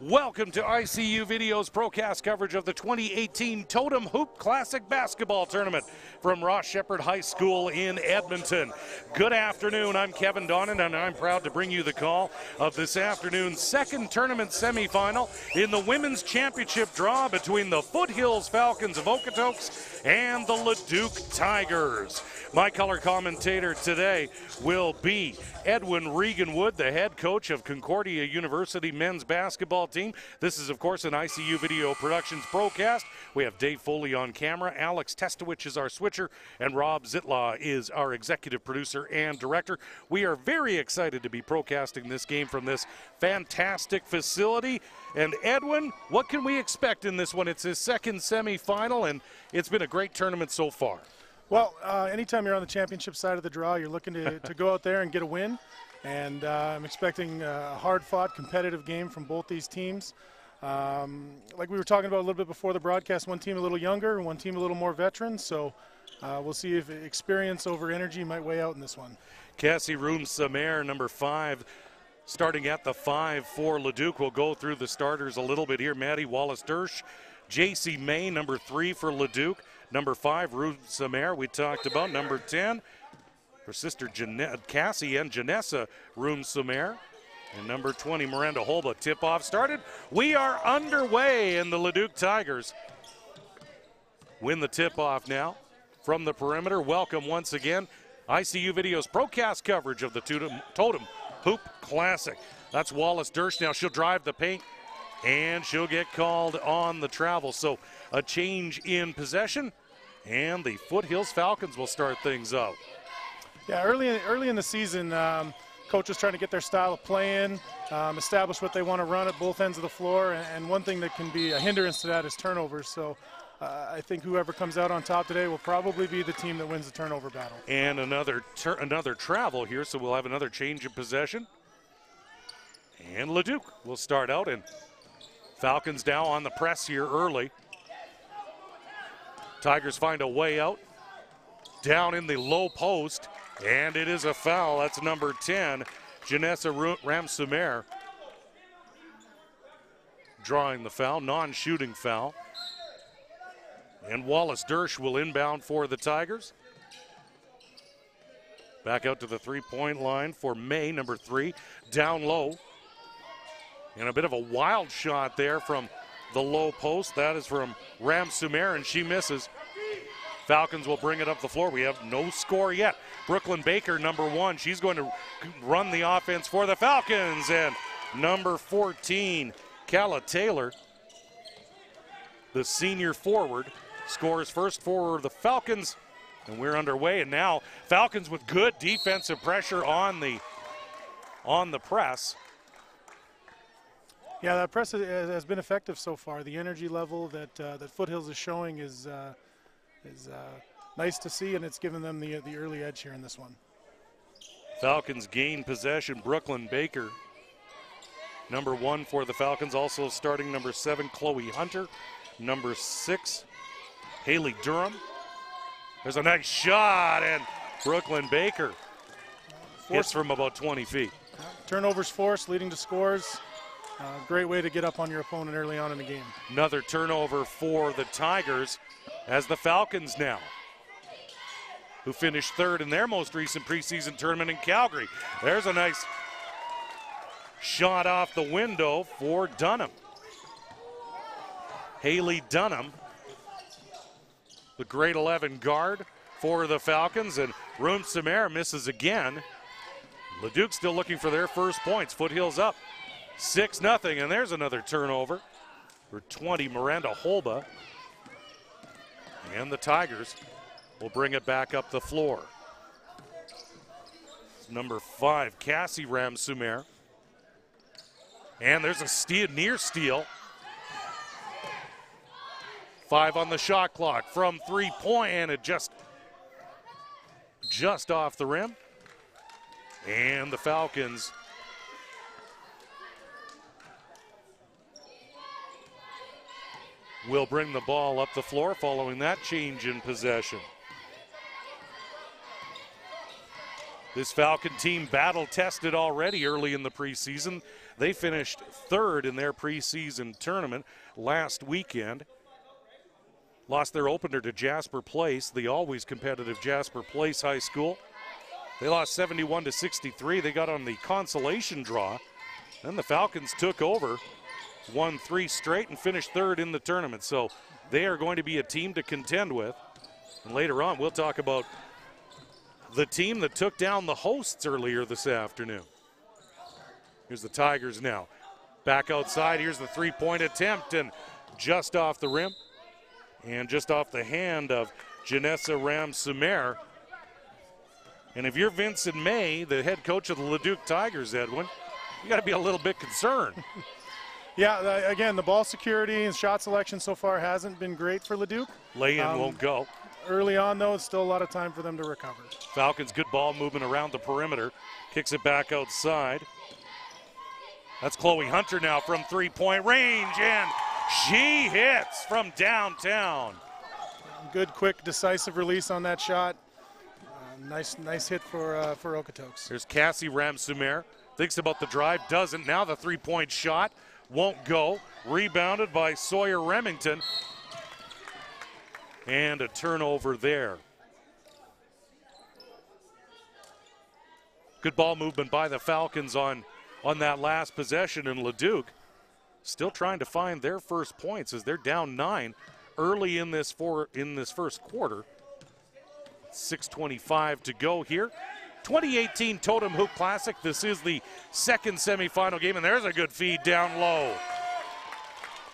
Welcome to ICU Video's procast coverage of the 2018 Totem Hoop Classic Basketball Tournament from Ross Shepherd High School in Edmonton. Good afternoon, I'm Kevin Donnan, and I'm proud to bring you the call of this afternoon's second tournament semifinal in the Women's Championship draw between the Foothills Falcons of Okotoks and the Leduc Tigers. My color commentator today will be Edwin Reganwood, the head coach of Concordia University men's basketball team. This is, of course, an ICU Video Productions broadcast. We have Dave Foley on camera, Alex Testowich is our switcher, and Rob Zitlaw is our executive producer and director. We are very excited to be broadcasting this game from this fantastic facility. And Edwin, what can we expect in this one? It's his second semifinal, and it's been a great tournament so far. Well, anytime you're on the championship side of the draw, you're looking to go out there and get a win. And I'm expecting a hard-fought, competitive game from both these teams. Like we were talking about a little bit before the broadcast, one team a little younger and one team a little more veteran. So we'll see if experience over energy might weigh out in this one. Cassie Room-Samer, number 5, starting at the 5 for Leduc. We'll go through the starters a little bit here. Maddie Wallace-Dersch, J.C. May, number 3 for Leduc. Number 5, Room-Samer, we talked about. Number 10, her sister Cassie and Janessa Room-Samer. And number 20, Miranda Holba. Tip-off started. We are underway, and the Leduc Tigers win the tip-off now from the perimeter. Welcome once again. ICU Video's broadcast coverage of the Totem Hoop Classic. That's Wallace-Dersch now. She'll drive the paint, and she'll get called on the travel. So a change in possession, and the Foothills Falcons will start things out. Yeah, early in the season, coaches trying to get their style of playing, establish what they want to run at both ends of the floor, and one thing that can be a hindrance to that is turnovers. So I think whoever comes out on top today will probably be the team that wins the turnover battle. And another travel here, so we'll have another change of possession. And Leduc will start out, and Falcons now on the press here early. Tigers find a way out. Down in the low post, and it is a foul. That's number 10, Janessa Room-Samer, drawing the foul, non-shooting foul. And Wallace-Dersch will inbound for the Tigers. Back out to the three-point line for May, number 3, down low. And a bit of a wild shot there from the low post. That is from Room-Samer, and she misses. Falcons will bring it up the floor. We have no score yet. Brooklyn Baker, number 1. She's going to run the offense for the Falcons. And number 14, Calla Taylor, the senior forward, scores first for the Falcons. And we're underway. And now Falcons with good defensive pressure on the press. Yeah, that press has been effective so far. The energy level that Foothills is showing is nice to see, and it's given them the early edge here in this one. Falcons gain possession. Brooklyn Baker, number 1 for the Falcons, also starting number 7, Chloe Hunter. Number 6, Haley Durham. There's a nice shot, and Brooklyn Baker hits from about 20 feet. Turnovers forced, leading to scores. Great way to get up on your opponent early on in the game. Another turnover for the Tigers as the Falcons now, who finished 3rd in their most recent preseason tournament in Calgary. There's a nice shot off the window for Dunham. Haley Dunham, the grade 11 guard for the Falcons, and Room-Samer misses again. Leduc still looking for their first points. Foothills up 6-0, and there's another turnover for 20, Miranda Holba. And the Tigers will bring it back up the floor. It's number 5, Cassie Room-Samer. And there's a near steal. 5 on the shot clock from 3-point, and it just off the rim. And the Falcons will bring the ball up the floor following that change in possession. This Falcon team battle-tested already early in the preseason. They finished third in their preseason tournament last weekend. Lost their opener to Jasper Place, the always competitive Jasper Place High School. They lost 71-63. They got on the consolation draw. Then the Falcons took over, won 3 straight, and finished third in the tournament. So they are going to be a team to contend with. And later on, we'll talk about the team that took down the hosts earlier this afternoon. Here's the Tigers now. Back outside, here's the three-point attempt, and just off the rim and just off the hand of Janessa Ram-Sumer. And if you're Vincent May, the head coach of the Leduc Tigers, Edwin, you got to be a little bit concerned. Yeah, again, the ball security and shot selection so far hasn't been great for Leduc. Lay-in won't go. Early on, though, it's still a lot of time for them to recover. Falcons, good ball movement around the perimeter. Kicks it back outside. That's Chloe Hunter now from three-point range, and she hits from downtown. Good, quick, decisive release on that shot. Nice hit for Okotoks. Here's Cassie Ram-Sumer. Thinks about the drive, doesn't. Now the three-point shot won't go. Rebounded by Sawyer Remington. And a turnover there. Good ball movement by the Falcons on that last possession, and Leduc still trying to find their first points as they're down 9 early in this first quarter. 6:25 to go here. 2018 Totem Hoop Classic. This is the second semifinal game, and there's a good feed down low.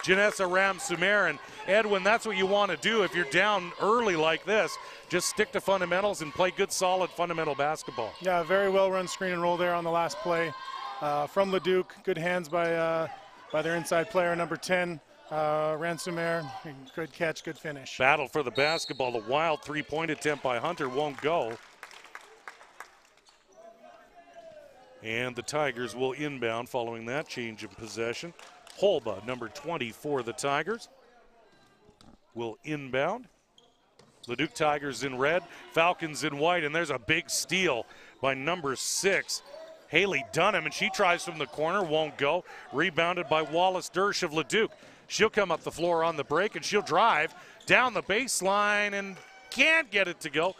Janessa Ram-Sumer, and Edwin, that's what you want to do if you're down early like this. Just stick to fundamentals and play good, solid, fundamental basketball. Yeah, very well run screen and roll there on the last play from Leduc. Good hands by their inside player, number 10, Ram-Sumer. Good catch, good finish. Battle for the basketball. The wild three-point attempt by Hunter won't go. And the Tigers will inbound following that change of possession. Holba, number 20 for the Tigers, will inbound. Leduc Tigers in red, Falcons in white, and there's a big steal by number 6, Haley Dunham, and she tries from the corner, won't go. Rebounded by Wallace Dersh of Leduc. She'll come up the floor on the break, and she'll drive down the baseline and can't get it to go.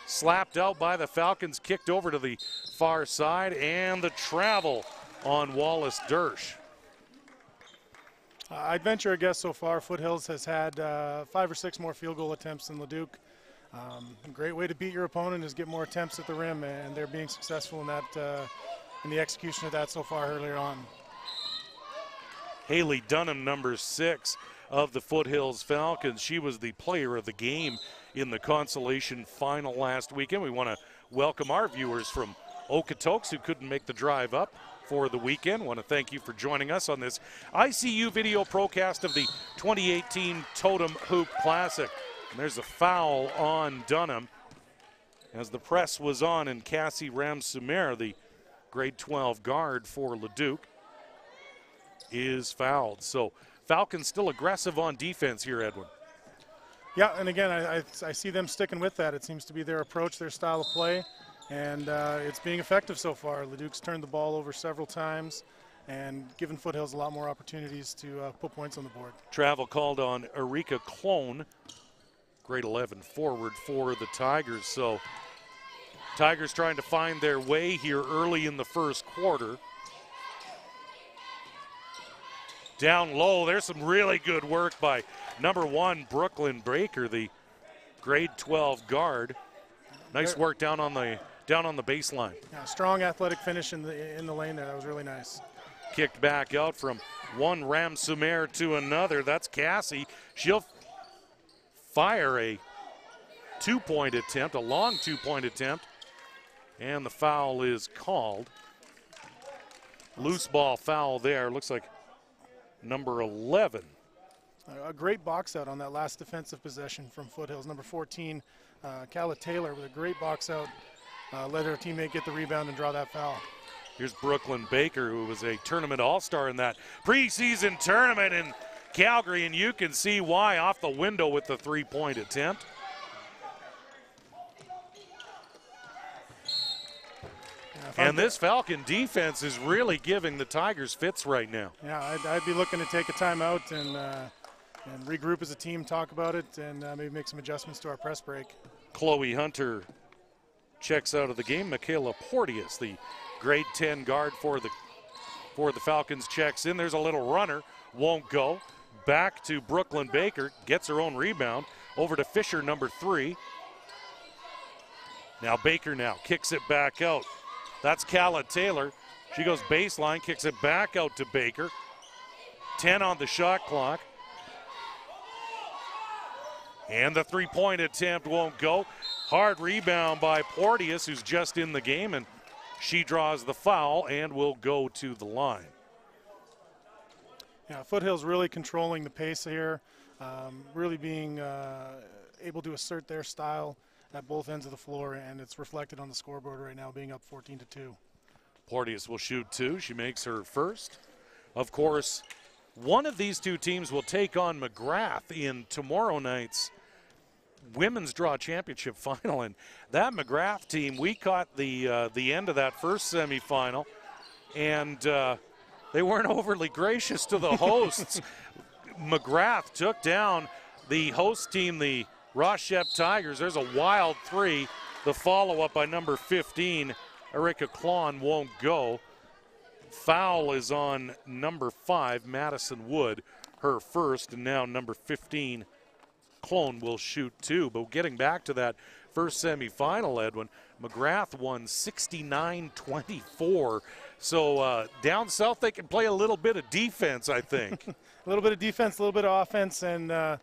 Slapped out by the Falcons, kicked over to the far side, and the travel on Wallace Dersh. I'd venture a guess so far, Foothills has had 5 or 6 more field goal attempts than Leduc. A great way to beat your opponent is get more attempts at the rim, and they're being successful in that, in the execution of that so far earlier on. Haley Dunham, number 6 of the Foothills Falcons. She was the player of the game in the consolation final last weekend. We want to welcome our viewers from Okotoks who couldn't make the drive up for the weekend. Want to thank you for joining us on this ICU video procast of the 2018 Totem Hoop Classic. And there's a foul on Dunham as the press was on, and Cassie Ram-Sumer, the grade 12 guard for Leduc, is fouled. So Falcons still aggressive on defense here, Edwin. Yeah, and again, I see them sticking with that. It seems to be their approach, their style of play. And it's being effective so far. Leduc's turned the ball over several times and given Foothills a lot more opportunities to put points on the board. Travel called on Erika Clone, grade 11 forward for the Tigers. So Tigers trying to find their way here early in the first quarter. Down low, there's some really good work by number 1, Brooklyn Baker, the grade 12 guard. Nice work down on the baseline. Yeah, strong athletic finish in the lane there. That was really nice. Kicked back out from one Ram-Sumer to another. That's Cassie. She'll fire a 2-point attempt, a long 2-point attempt, and the foul is called. Loose ball foul there. Looks like number 11. A great box out on that last defensive possession from Foothills. Number 14, Calla Taylor, with a great box out. Let her teammate get the rebound and draw that foul. Here's Brooklyn Baker, who was a tournament all-star in that preseason tournament in Calgary, and you can see why, off the window with the 3-point attempt. Yeah, And this Falcon defense is really giving the Tigers fits right now. Yeah, I'd be looking to take a timeout and regroup as a team, talk about it, and maybe make some adjustments to our press break. Chloe Hunter checks out of the game. Michaela Porteous, the grade 10 guard for the Falcons, checks in. There's a little runner, won't go. Back to Brooklyn Baker, gets her own rebound. Over to Fisher, number 3. Now Baker kicks it back out. That's Calla Taylor. She goes baseline, kicks it back out to Baker. 10 on the shot clock. And the three-point attempt won't go. Hard rebound by Porteous, who's just in the game, and she draws the foul and will go to the line. Yeah, Foothills really controlling the pace here, really being able to assert their style at both ends of the floor, and it's reflected on the scoreboard right now, being up 14-2. Porteous will shoot 2. She makes her first. Of course, one of these two teams will take on McGrath in tomorrow night's women's draw championship final, and that McGrath team, we caught the end of that first semifinal, and they weren't overly gracious to the hosts. McGrath took down the host team, the Rochep Tigers. There's a wild 3. The follow-up by number 15, Erica Klon, won't go. Foul is on number 5, Madison Wood, her first, and now number 15, Clone, will shoot 2. But getting back to that first semifinal, Edwin, McGrath won 69-24. So down south, they can play a little bit of defense, I think. A little bit of defense, a little bit of offense, and the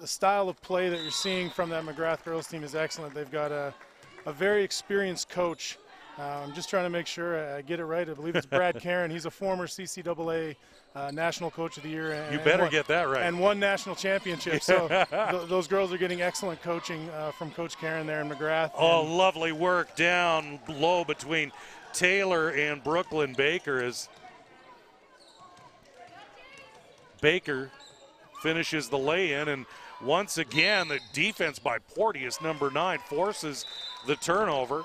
style of play that you're seeing from that McGrath girls team is excellent. They've got a very experienced coach. I'm just trying to make sure I get it right. I believe it's Brad Karen. He's a former CCAA National Coach of the Year. And, you better get that right. And won national championship. So those girls are getting excellent coaching from Coach Karen there in McGrath. Oh, lovely work down low between Taylor and Brooklyn Baker as Baker finishes the lay-in, and once again the defense by Porteous, number 9, forces the turnover.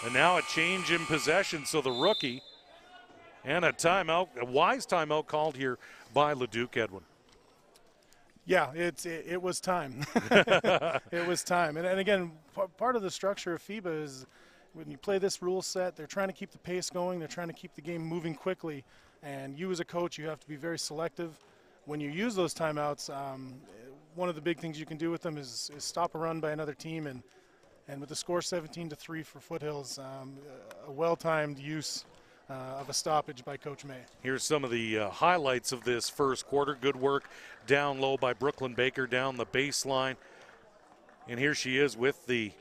And now a change in possession, so the rookie, and a timeout, a wise timeout called here by Leduc, Edwin. Yeah, it was time. It was time. And again, part of the structure of FIBA is when you play this rule set, they're trying to keep the pace going. They're trying to keep the game moving quickly. And you as a coach, you have to be very selective. When you use those timeouts, one of the big things you can do with them is stop a run by another team. And with the score 17-3 for Foothills, a well-timed use of a stoppage by Coach May. Here's some of the highlights of this first quarter. Good work down low by Brooklyn Baker down the baseline. And here she is with the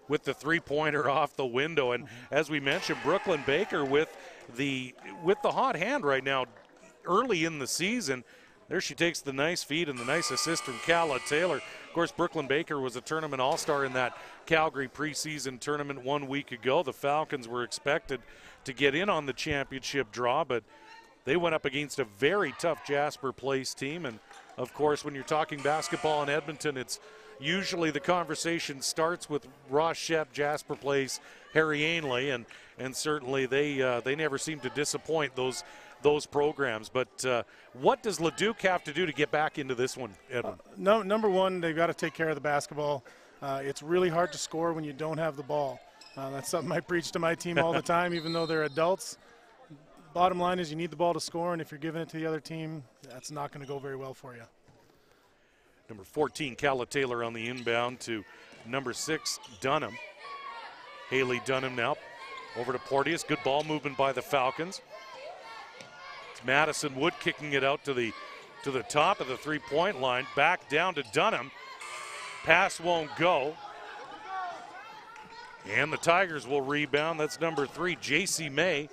three-pointer off the window. And as we mentioned, Brooklyn Baker with the hot hand right now early in the season. There she takes the nice feed and the nice assist from Calla Taylor. Of course, Brooklyn Baker was a tournament all-star in that Calgary preseason tournament 1 week ago. The Falcons were expected to get in on the championship draw, but they went up against a very tough Jasper Place team. And, of course, when you're talking basketball in Edmonton, it's usually the conversation starts with Ross Shep, Jasper Place, Harry Ainley, and certainly they never seem to disappoint those programs. But what does Leduc have to do to get back into this one, Edwin? Number one, they've got to take care of the basketball. It's really hard to score when you don't have the ball. That's something I preach to my team all the time, even though they're adults. Bottom line is you need the ball to score, and if you're giving it to the other team, that's not going to go very well for you. Number 14, Calla Taylor on the inbound to number 6, Dunham. Haley Dunham now over to Porteous. Good ball movement by the Falcons. It's Madison Wood kicking it out to the top of the three-point line. Back down to Dunham. Pass won't go. And the Tigers will rebound. That's number 3, J.C. May.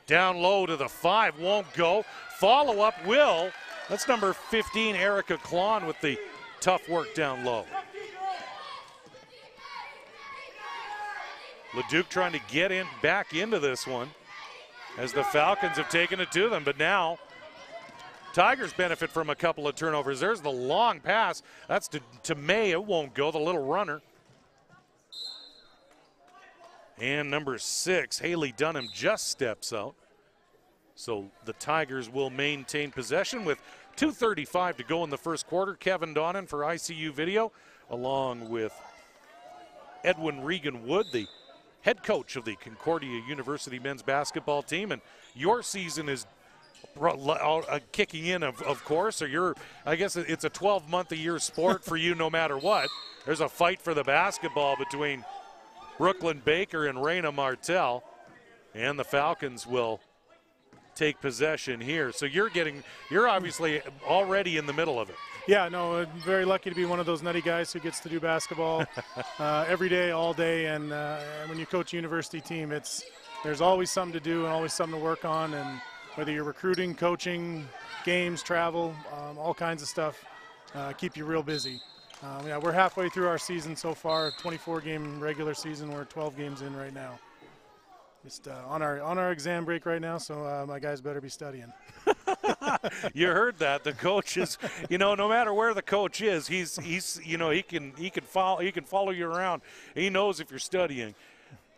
Down low to the 5, won't go. Follow-up will. That's number 15, Erica Klon, with the tough work down low. Leduc trying to get back into this one as the Falcons have taken it to them. But now Tigers benefit from a couple of turnovers. There's the long pass. That's to May. It won't go, the little runner. And number 6, Haley Dunham, just steps out. So the Tigers will maintain possession with 2:35 to go in the first quarter. Kevin Donnan for ICU Video, along with Edwin Regan-Wood, the head coach of the Concordia University men's basketball team. And your season is kicking in, of course, or I guess it's a 12-month-a-year sport for you no matter what. There's a fight for the basketball between Brooklyn Baker and Raina Martel, and the Falcons will take possession here. So you're obviously already in the middle of it. Yeah, no, I'm very lucky to be one of those nutty guys who gets to do basketball every day, all day. And when you coach a university team, there's always something to do and always something to work on. And whether you're recruiting, coaching, games, travel, all kinds of stuff, keep you real busy. Yeah, we're halfway through our season so far, 24-game regular season. We're 12 games in right now. Just on our exam break right now, so my guys better be studying. You heard that. The coach is, no matter where the coach is, he's he can follow you around. He knows if you're studying.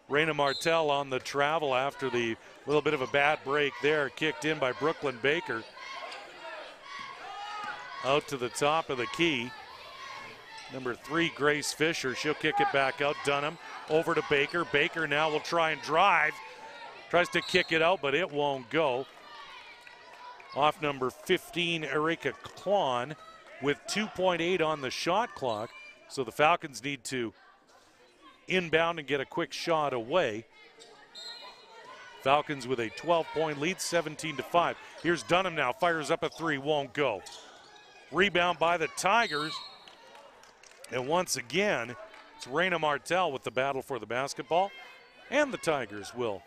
Raina Martel on the travel after the little bit of a bad break there, kicked in by Brooklyn Baker. Out to the top of the key. Number 3, Grace Fisher. She'll kick it back out. Dunham over to Baker. Baker now will try and drive. Tries to kick it out, but it won't go. Off number 15, Erika Klon, with 2.8 on the shot clock. So the Falcons need to inbound and get a quick shot away. Falcons with a 12-point lead, 17-5. Here's Dunham now. Fires up a 3. Won't go. Rebound by the Tigers. And once again, it's Raina Martel with the battle for the basketball. And the Tigers will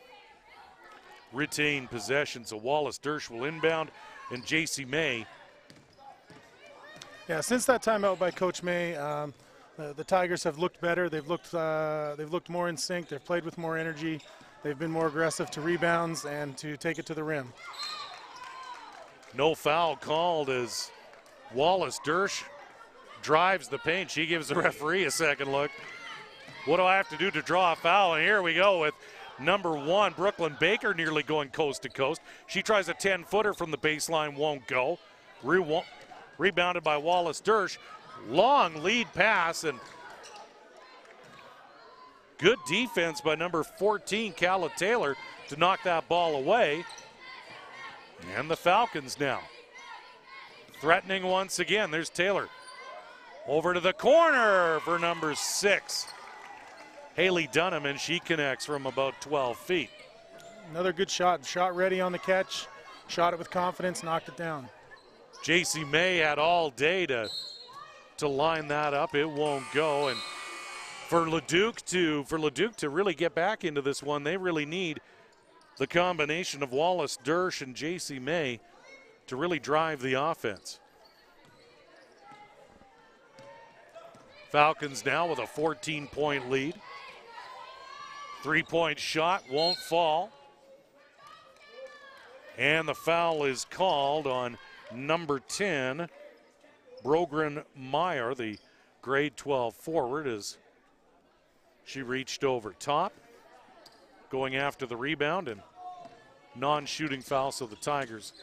retain possession. So Wallace Dersch will inbound, and J.C. May. Yeah, since that timeout by Coach May, the Tigers have looked better. They've looked more in sync. They've played with more energy. They've been more aggressive to rebounds and to take it to the rim. No foul called as Wallace Dersch drives the paint. She gives the referee a second look. What do I have to do to draw a foul? And here we go with number 1, Brooklyn Baker, nearly going coast to coast. She tries a 10-footer from the baseline, won't go. Rebounded by Wallace Dersch. Long lead pass, and good defense by number 14, Calla Taylor, to knock that ball away. And the Falcons now threatening once again. There's Taylor. Over to the corner for number 6, Haley Dunham, and she connects from about 12 feet. Another good shot. Shot ready on the catch. Shot it with confidence, knocked it down. J.C. May had all day to line that up. It won't go. And for Leduc to really get back into this one, they really need the combination of Wallace Dersch and J.C. May to really drive the offense. Falcons now with a 14-point lead. 3-point shot won't fall. And the foul is called on number 10, Brogren Meyer, the grade 12 forward, as she reached over top, going after the rebound, and non-shooting foul, so the Tigers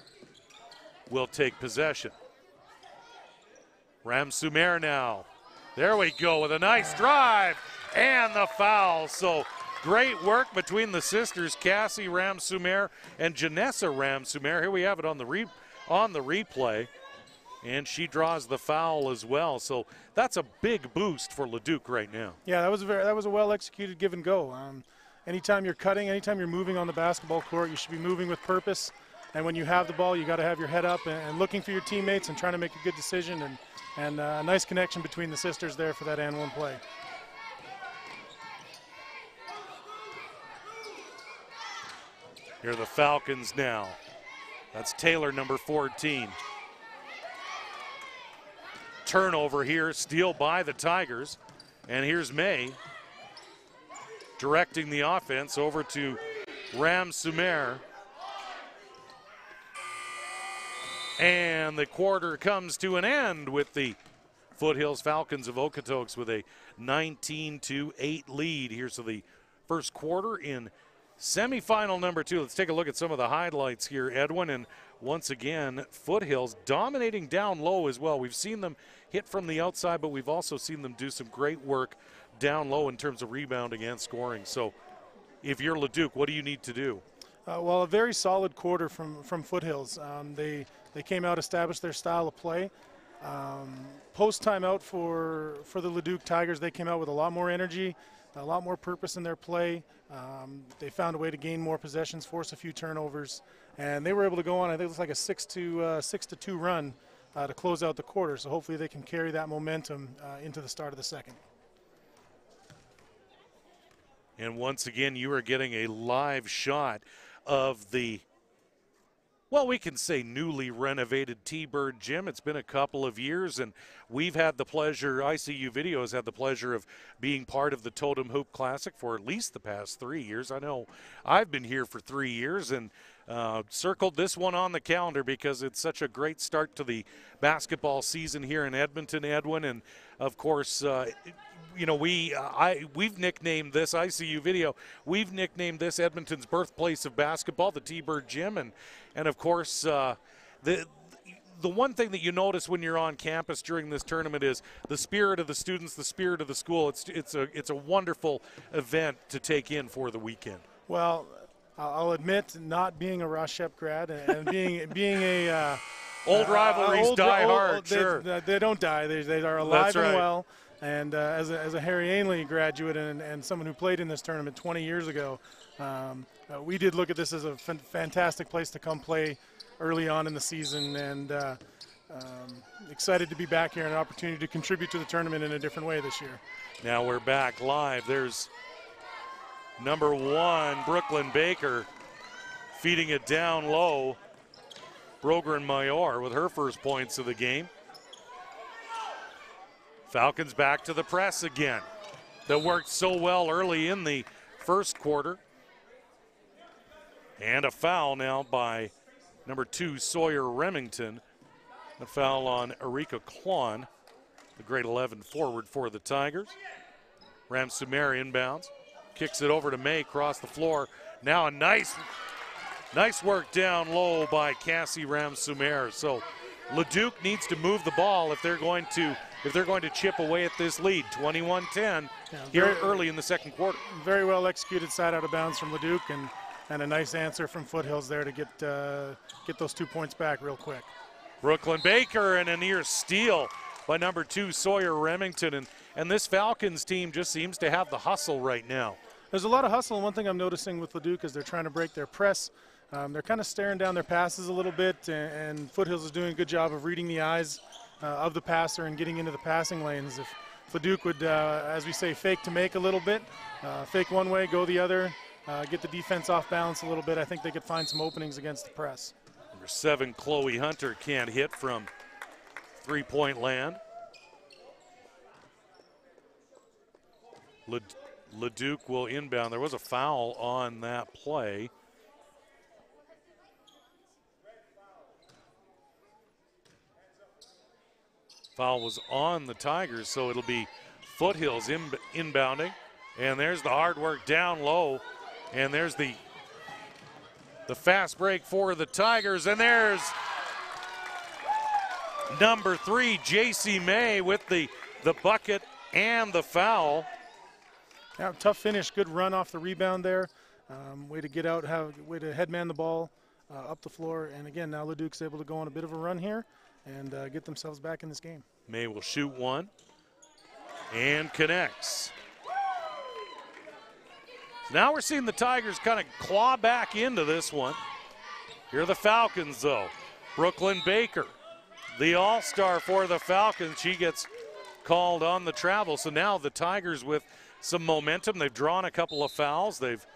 will take possession. Ramsumer now. There we go with a nice drive and the foul. So great work between the sisters, Cassie Ramsumer and Janessa Ramsumer. Here we have it on the replay, and she draws the foul as well. So that's a big boost for Leduc right now. Yeah, that was a well-executed give and go. Anytime you're cutting, anytime you're moving on the basketball court, you should be moving with purpose. And when you have the ball, you got to have your head up and looking for your teammates and trying to make a good decision. And a nice connection between the sisters there for that and one play. Here are the Falcons now. That's Taylor, number 14. Turnover here, steal by the Tigers. And here's May directing the offense over to Ramsumer. And the quarter comes to an end with the Foothills Falcons of Okotoks with a 19-8 lead here. So the first quarter in semifinal number 2. Let's take a look at some of the highlights here, Edwin. And once again, Foothills dominating down low as well. We've seen them hit from the outside, but we've also seen them do some great work down low in terms of rebounding and scoring. So if you're Leduc, what do you need to do? Well, a very solid quarter from Foothills. They came out, established their style of play. Post timeout for the Leduc Tigers, they came out with a lot more energy, a lot more purpose in their play. They found a way to gain more possessions, force a few turnovers, and they were able to go on, I think it was like a 6-2 run to close out the quarter. So hopefully they can carry that momentum into the start of the second. And once again, you are getting a live shot of the, well, we can say newly renovated T-Bird Gym. It's been a couple of years, and we've had the pleasure, ICU Video has had the pleasure of being part of the Totem Hoop Classic for at least the past 3 years. I know I've been here for 3 years and circled this one on the calendar because it's such a great start to the basketball season here in Edmonton, Edwin. And of course, you know, we've nicknamed this, ICU Video, we've nicknamed this Edmonton's birthplace of basketball, the T-Bird Gym. And of course, the one thing that you notice when you're on campus during this tournament is the spirit of the students, the spirit of the school. It's a wonderful event to take in for the weekend. Well, I'll admit, not being a Ross Shep grad and being a old rivalries die hard. Sure, they don't die. They are alive and well. And as a Harry Ainley graduate and someone who played in this tournament 20 years ago, we did look at this as a fantastic place to come play early on in the season, and excited to be back here and an opportunity to contribute to the tournament in a different way this year. Now we're back live. There's number 1, Brooklyn Baker, feeding it down low. Brogren Mayor with her first points of the game. Falcons back to the press again. That worked so well early in the first quarter. And a foul now by number 2, Sawyer Remington. A foul on Erika Klon, the grade 11 forward for the Tigers. Ramsumer inbounds. Kicks it over to May, across the floor. Now a nice work down low by Cassie Ramsumer. So Leduc needs to move the ball if they're going to chip away at this lead. 21-10 here early in the second quarter. Very well executed side out of bounds from Leduc, and a nice answer from Foothills there to get those 2 points back real quick. Brooklyn Baker and a near steal by number 2, Sawyer Remington. And this Falcons team just seems to have the hustle right now. There's a lot of hustle, and one thing I'm noticing with Leduc is they're trying to break their press. They're kind of staring down their passes a little bit, and Foothills is doing a good job of reading the eyes of the passer and getting into the passing lanes. If Leduc would, as we say, fake to make a little bit, fake one way, go the other, get the defense off balance a little bit, I think they could find some openings against the press. Number 7, Chloe Hunter can't hit from three-point land. Leduc will inbound. There was a foul on that play. Foul was on the Tigers, so it'll be Foothills inbounding. And there's the hard work down low. And there's the fast break for the Tigers. And there's number 3, J.C. May, with the bucket and the foul. Yeah, tough finish, good run off the rebound there. Way to get out, way to headman the ball up the floor. And again, now Leduc's able to go on a bit of a run here and get themselves back in this game. May will shoot one and connects. So now we're seeing the Tigers kind of claw back into this one. Here are the Falcons, though. Brooklyn Baker, the all-star for the Falcons. She gets called on the travel. So now the Tigers with some momentum. They've drawn a couple of fouls. They've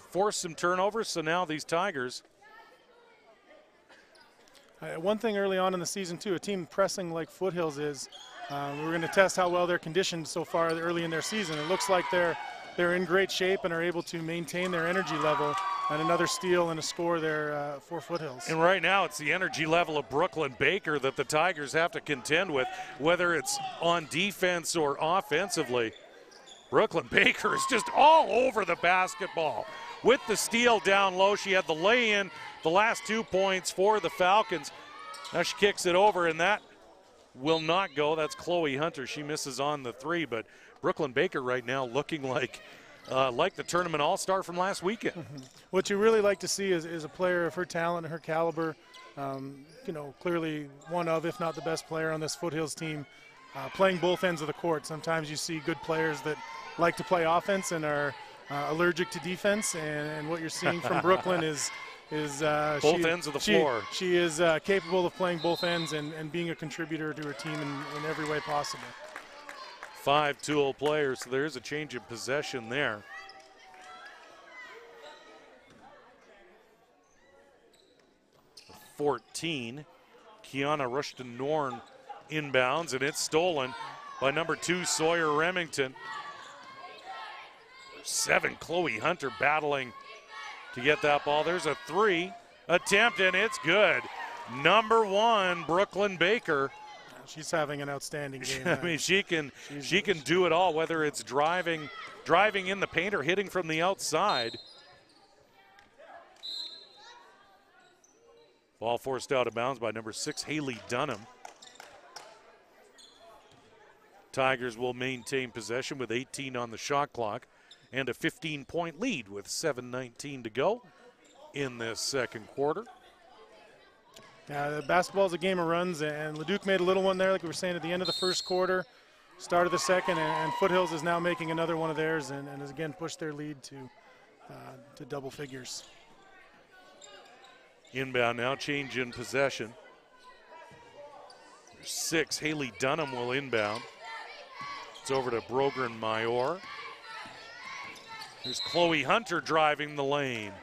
forced some turnovers. So now these Tigers. One thing early on in the season, too, a team pressing like Foothills is, we're going to test how well they're conditioned so far early in their season. It looks like they're in great shape and are able to maintain their energy level. And another steal and a score there for Foothills. And right now it's the energy level of Brooklyn Baker that the Tigers have to contend with, whether it's on defense or offensively. Brooklyn Baker is just all over the basketball. With the steal down low, she had the lay-in, the last 2 points for the Falcons. Now she kicks it over, and that will not go. That's Chloe Hunter. She misses on the three, but Brooklyn Baker right now looking like the tournament all-star from last weekend. What you really like to see is a player of her talent and her caliber. Clearly one of, if not the best player on this Foothills team, playing both ends of the court. Sometimes you see good players that like to play offense and are allergic to defense, and what you're seeing from Brooklyn is both ends of the floor. She is capable of playing both ends and being a contributor to her team in every way possible. 5 tool players, so there's a change of possession there. The 14, Kiana Rushton-Norn inbounds, and it's stolen by number 2, Sawyer Remington. 7, Chloe Hunter battling to get that ball. There's a 3 attempt, and it's good. Number 1, Brooklyn Baker. She's having an outstanding game. I mean, she can do it all, whether it's driving in the paint or hitting from the outside. Ball forced out of bounds by number 6, Haley Dunham. Tigers will maintain possession with 18 on the shot clock and a 15-point lead with 7:19 to go in this second quarter. The basketball is a game of runs, and Leduc made a little one there, like we were saying, at the end of the first quarter, start of the second, and Foothills is now making another one of theirs and has again pushed their lead to double figures. Inbound now, change in possession. 6, Haley Dunham will inbound. It's over to Brogren Mayor. There's Chloe Hunter driving the lane.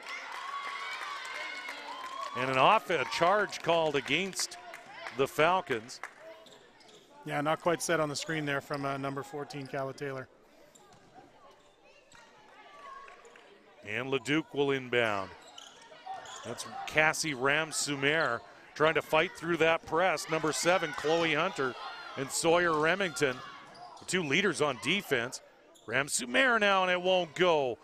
And a charge called against the Falcons. Yeah, not quite set on the screen there from number 14, Calla Taylor. And Leduc will inbound. That's Cassie Ram-Sumer trying to fight through that press. Number 7, Chloe Hunter and Sawyer Remington, the 2 leaders on defense. Ram-Sumer now, and it won't go.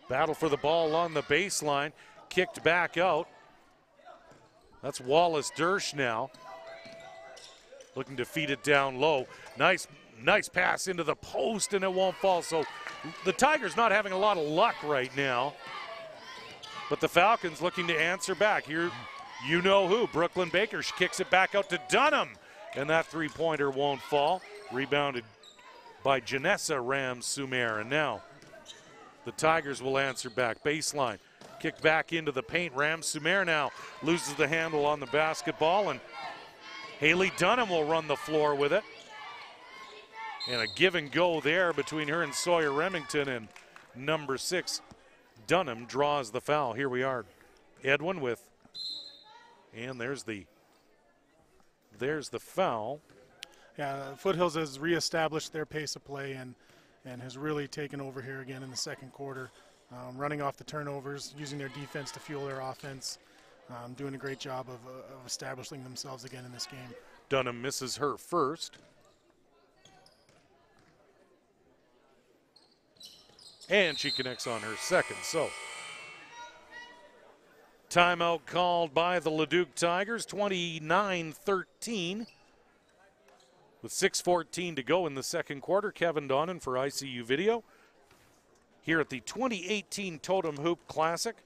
Battle for the ball along the baseline. Kicked back out. That's Wallace Dersch now. Looking to feed it down low. Nice pass into the post, and it won't fall. So the Tigers not having a lot of luck right now. But the Falcons looking to answer back. Here, you know who, Brooklyn Baker. She kicks it back out to Dunham, and that three-pointer won't fall. Rebounded by Janessa Ram-Sumer, and now the Tigers will answer back. Baseline, kicked back into the paint. Ram-Sumer now loses the handle on the basketball, and Haley Dunham will run the floor with it. And a give and go there between her and Sawyer Remington, and number 6, Dunham draws the foul. Here we are, Edwin with, and there's the foul. Yeah, Foothills has reestablished their pace of play and has really taken over here again in the second quarter, running off the turnovers, using their defense to fuel their offense, doing a great job of establishing themselves again in this game. Dunham misses her first. And she connects on her second. So, timeout called by the Leduc Tigers, 29-13. With 6:14 to go in the second quarter, Kevin Donnan for ICU Video here at the 2018 Totem Hoop Classic.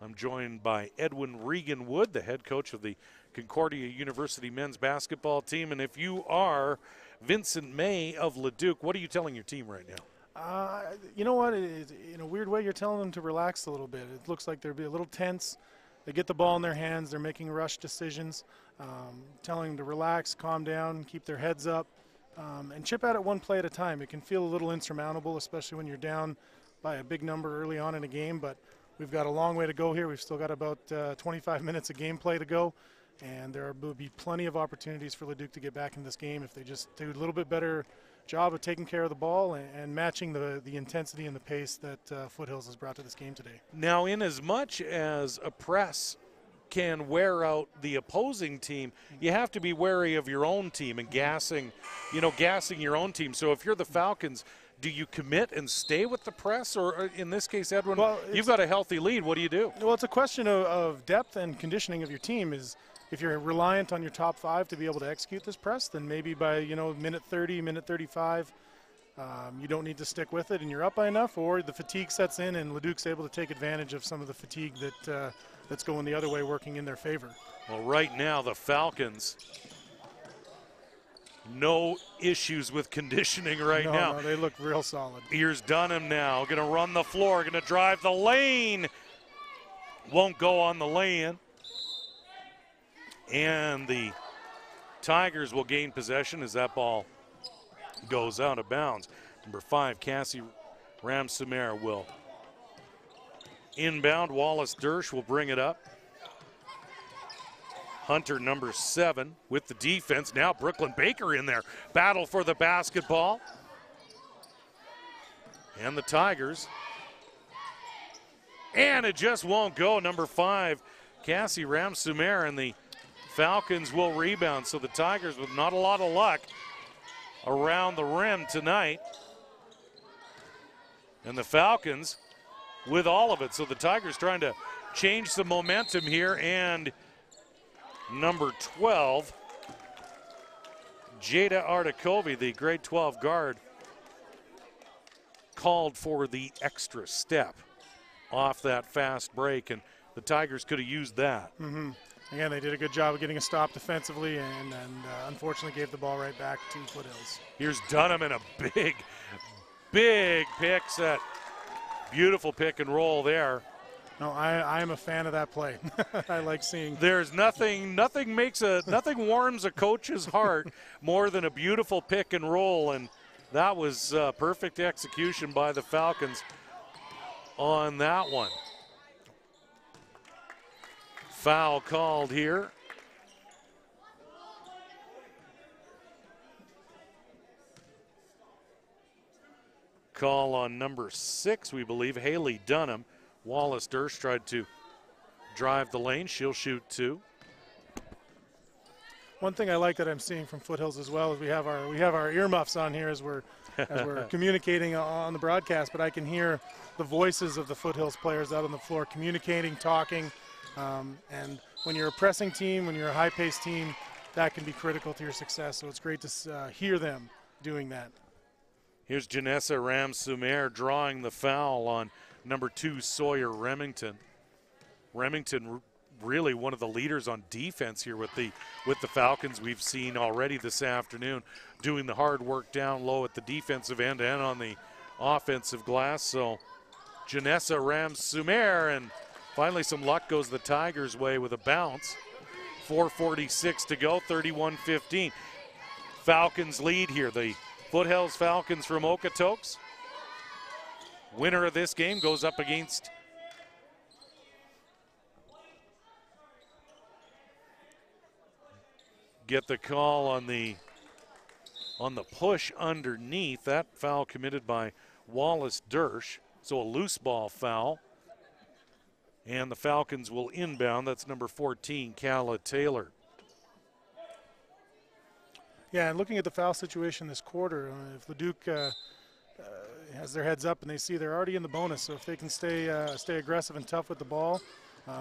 I'm joined by Edwin Regan-Wood, the head coach of the Concordia University men's basketball team. And if you are Vincent May of Leduc, what are you telling your team right now? You know what? In a weird way, you're telling them to relax a little bit. It looks like they're a little tense. They get the ball in their hands. They're making rush decisions. Telling them to relax, calm down, keep their heads up, and chip at it one play at a time. It can feel a little insurmountable, especially when you're down by a big number early on in a game, but we've got a long way to go here. We've still got about 25 minutes of gameplay to go, and there will be plenty of opportunities for Leduc to get back in this game if they just do a little bit better job of taking care of the ball and matching the intensity and the pace that Foothills has brought to this game today. Now, in as much as a press can wear out the opposing team, you have to be wary of your own team and gassing your own team. So if you're the Falcons, do you commit and stay with the press, or in this case, Edwin, you've got a healthy lead. What do you do? Well, it's a question of depth and conditioning of your team. Is if you're reliant on your top 5 to be able to execute this press, then maybe by minute 30, minute 35, you don't need to stick with it and you're up by enough, or the fatigue sets in and Leduc's able to take advantage of some of the fatigue that's going the other way, working in their favor. Well, right now the Falcons, no issues with conditioning now. No, they look real solid. Here's Dunham now, going to run the floor, going to drive the lane. Won't go on the lay-in. And the Tigers will gain possession as that ball goes out of bounds. Number 5, Cassie Ramsumer will inbound. Wallace Dersch will bring it up. Hunter, number 7, with the defense. Now Brooklyn Baker in there. Battle for the basketball. And the Tigers. And it just won't go. Number 5, Cassie Ramsumer, and the Falcons will rebound. So the Tigers, with not a lot of luck around the rim tonight. And the Falcons with all of it. So the Tigers trying to change some momentum here, and number 12, Jada Artakovi, the grade 12 guard, called for the extra step off that fast break, and the Tigers could have used that. Again, they did a good job of getting a stop defensively, and unfortunately gave the ball right back to Foothills. Here's Dunham in a big pick set. Beautiful pick and roll there. No, I am a fan of that play. I like seeing. There's nothing warms a coach's heart more than a beautiful pick and roll, and that was perfect execution by the Falcons on that one. Foul called here. Call on number 6, we believe, Haley Dunham. Wallace Dersch tried to drive the lane. She'll shoot 2. One thing I like that I'm seeing from Foothills as well is we have our earmuffs on here as we're communicating on the broadcast, but I can hear the voices of the Foothills players out on the floor communicating, talking, and when you're a pressing team, when you're a high-paced team, that can be critical to your success. So it's great to hear them doing that. Here's Janessa Ramsumer drawing the foul on number 2, Sawyer Remington. Remington really one of the leaders on defense here with the Falcons we've seen already this afternoon, doing the hard work down low at the defensive end and on the offensive glass. So Janessa Ramsumer, and finally some luck goes the Tigers' way with a bounce. 4:46 to go, 31-15. Falcons lead here. The Foothills Falcons from Okotoks. Winner of this game goes up against get the call on the push underneath. That foul committed by Wallace Dersch. So a loose ball foul. And the Falcons will inbound. That's number 14, Calla Taylor. Yeah, and looking at the foul situation this quarter, if Leduc has their heads up and they see they're already in the bonus, so if they can stay aggressive and tough with the ball,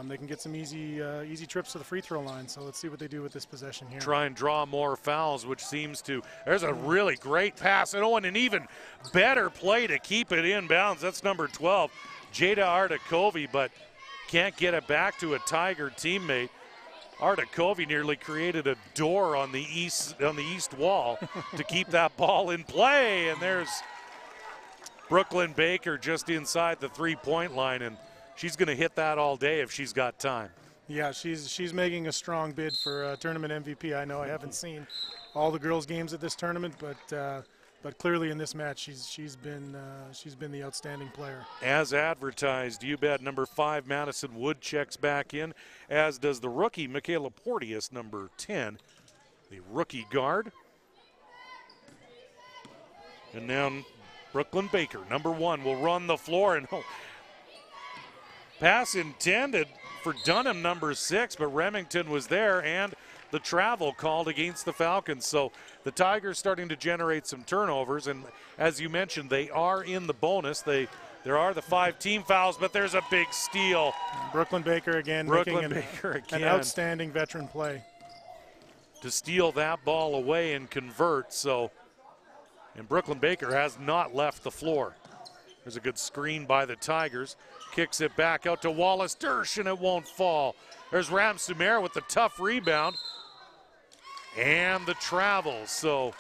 they can get some easy trips to the free throw line. So let's see what they do with this possession here. Try and draw more fouls, which seems to. There's a really great pass, and an even better play to keep it in bounds. That's number 12, Jada Artakovi, but can't get it back to a Tiger teammate. Artakovi nearly created a door on the east wall to keep that ball in play, and there's Brooklyn Baker just inside the three-point line, and she's going to hit that all day if she's got time. Yeah, she's making a strong bid for tournament MVP. I know I haven't seen all the girls' games at this tournament, but clearly in this match she's been the outstanding player. As advertised, you bet number 5 Madison Wood checks back in, as does the rookie Michaela Porteous, number 10, the rookie guard. And now Brooklyn Baker, number 1, will run the floor, and pass intended for Dunham, number 6, but Remington was there, and the travel called against the Falcons. So the Tigers starting to generate some turnovers, and as you mentioned, they are in the bonus. There are the 5 team fouls, but there's a big steal. Brooklyn Baker again making an outstanding veteran play to steal that ball away and convert. So, and Brooklyn Baker has not left the floor. There's a good screen by the Tigers. Kicks it back out to Wallace Dersh, and it won't fall. There's Ram Sumer with the tough rebound and the travel. So,